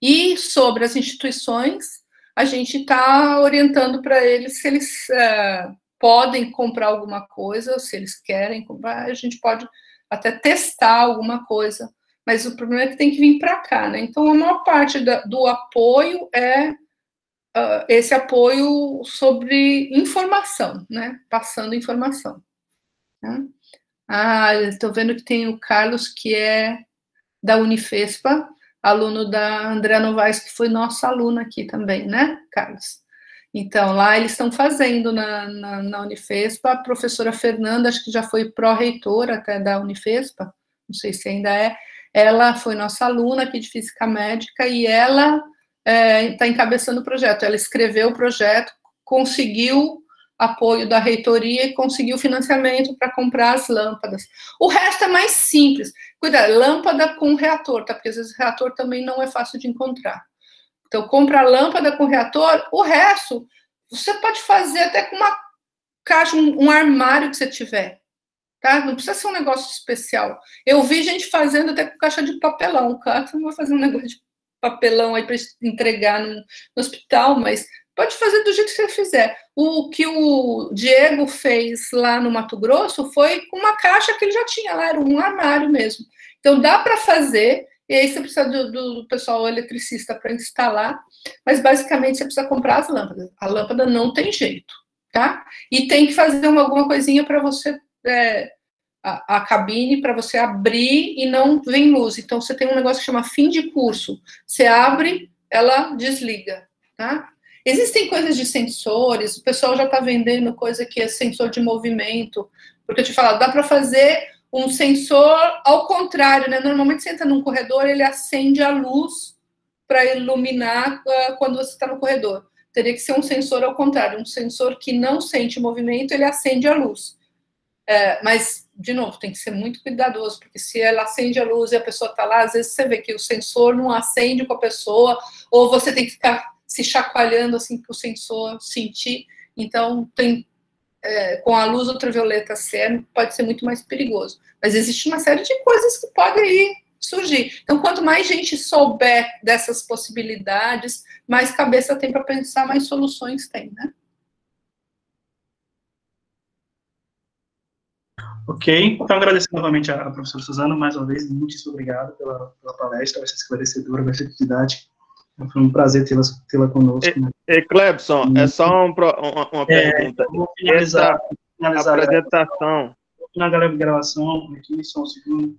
E sobre as instituições, a gente está orientando para eles se eles podem comprar alguma coisa, se eles querem comprar, a gente pode até testar alguma coisa, mas o problema é que tem que vir para cá, né? Então, a maior parte do apoio é esse apoio sobre informação, né? Passando informação. Né? Estou vendo que tem o Carlos, que é da Unifespa, aluno da Andréa Novaes, que foi nossa aluna aqui também, né, Carlos? Então, lá eles estão fazendo na Unifespa. A professora Fernanda, acho que já foi pró-reitora até da Unifespa, não sei se ainda é, ela foi nossa aluna aqui de Física Médica, e ela está encabeçando o projeto. Ela escreveu o projeto, conseguiu apoio da reitoria e conseguiu financiamento para comprar as lâmpadas. O resto é mais simples. Cuidado, lâmpada com reator, tá? Porque às vezes o reator também não é fácil de encontrar. Então, compra a lâmpada com reator, o resto você pode fazer até com uma caixa, um armário que você tiver, tá? Não precisa ser um negócio especial. Eu vi gente fazendo até com caixa de papelão. Claro que eu não vou fazer um negócio de papelão aí para entregar no hospital, mas pode fazer do jeito que você fizer. O que o Diego fez lá no Mato Grosso foi com uma caixa que ele já tinha lá, era um armário mesmo. Então, dá para fazer, e aí você precisa do pessoal eletricista para instalar, mas basicamente você precisa comprar as lâmpadas. A lâmpada não tem jeito, tá? E tem que fazer alguma coisinha para você, a cabine, para você abrir e não vem luz. Então, você tem um negócio que chama fim de curso. Você abre, ela desliga, tá? Existem coisas de sensores, o pessoal já está vendendo coisa que é sensor de movimento, porque eu te falo, dá para fazer um sensor ao contrário, né? Normalmente você entra num corredor, ele acende a luz para iluminar quando você está no corredor. Teria que ser um sensor ao contrário, um sensor que não sente movimento, ele acende a luz. Mas, de novo, tem que ser muito cuidadoso, porque se ela acende a luz e a pessoa está lá, às vezes você vê que o sensor não acende com a pessoa, ou você tem que ficar se chacoalhando assim para o sensor sentir. Então, com a luz ultravioleta pode ser muito mais perigoso. Mas existe uma série de coisas que podem surgir. Então, quanto mais gente souber dessas possibilidades, mais cabeça tem para pensar, mais soluções tem, né? Ok, então agradecer novamente a professora Suzana, mais uma vez, muitíssimo obrigado pela palestra, vai ser esclarecedora, vai ser didática. Foi um prazer tê-la conosco. Né? Clebson, é só uma pergunta. Eu vou finalizar a apresentação. na gravação, aqui, só um segundo.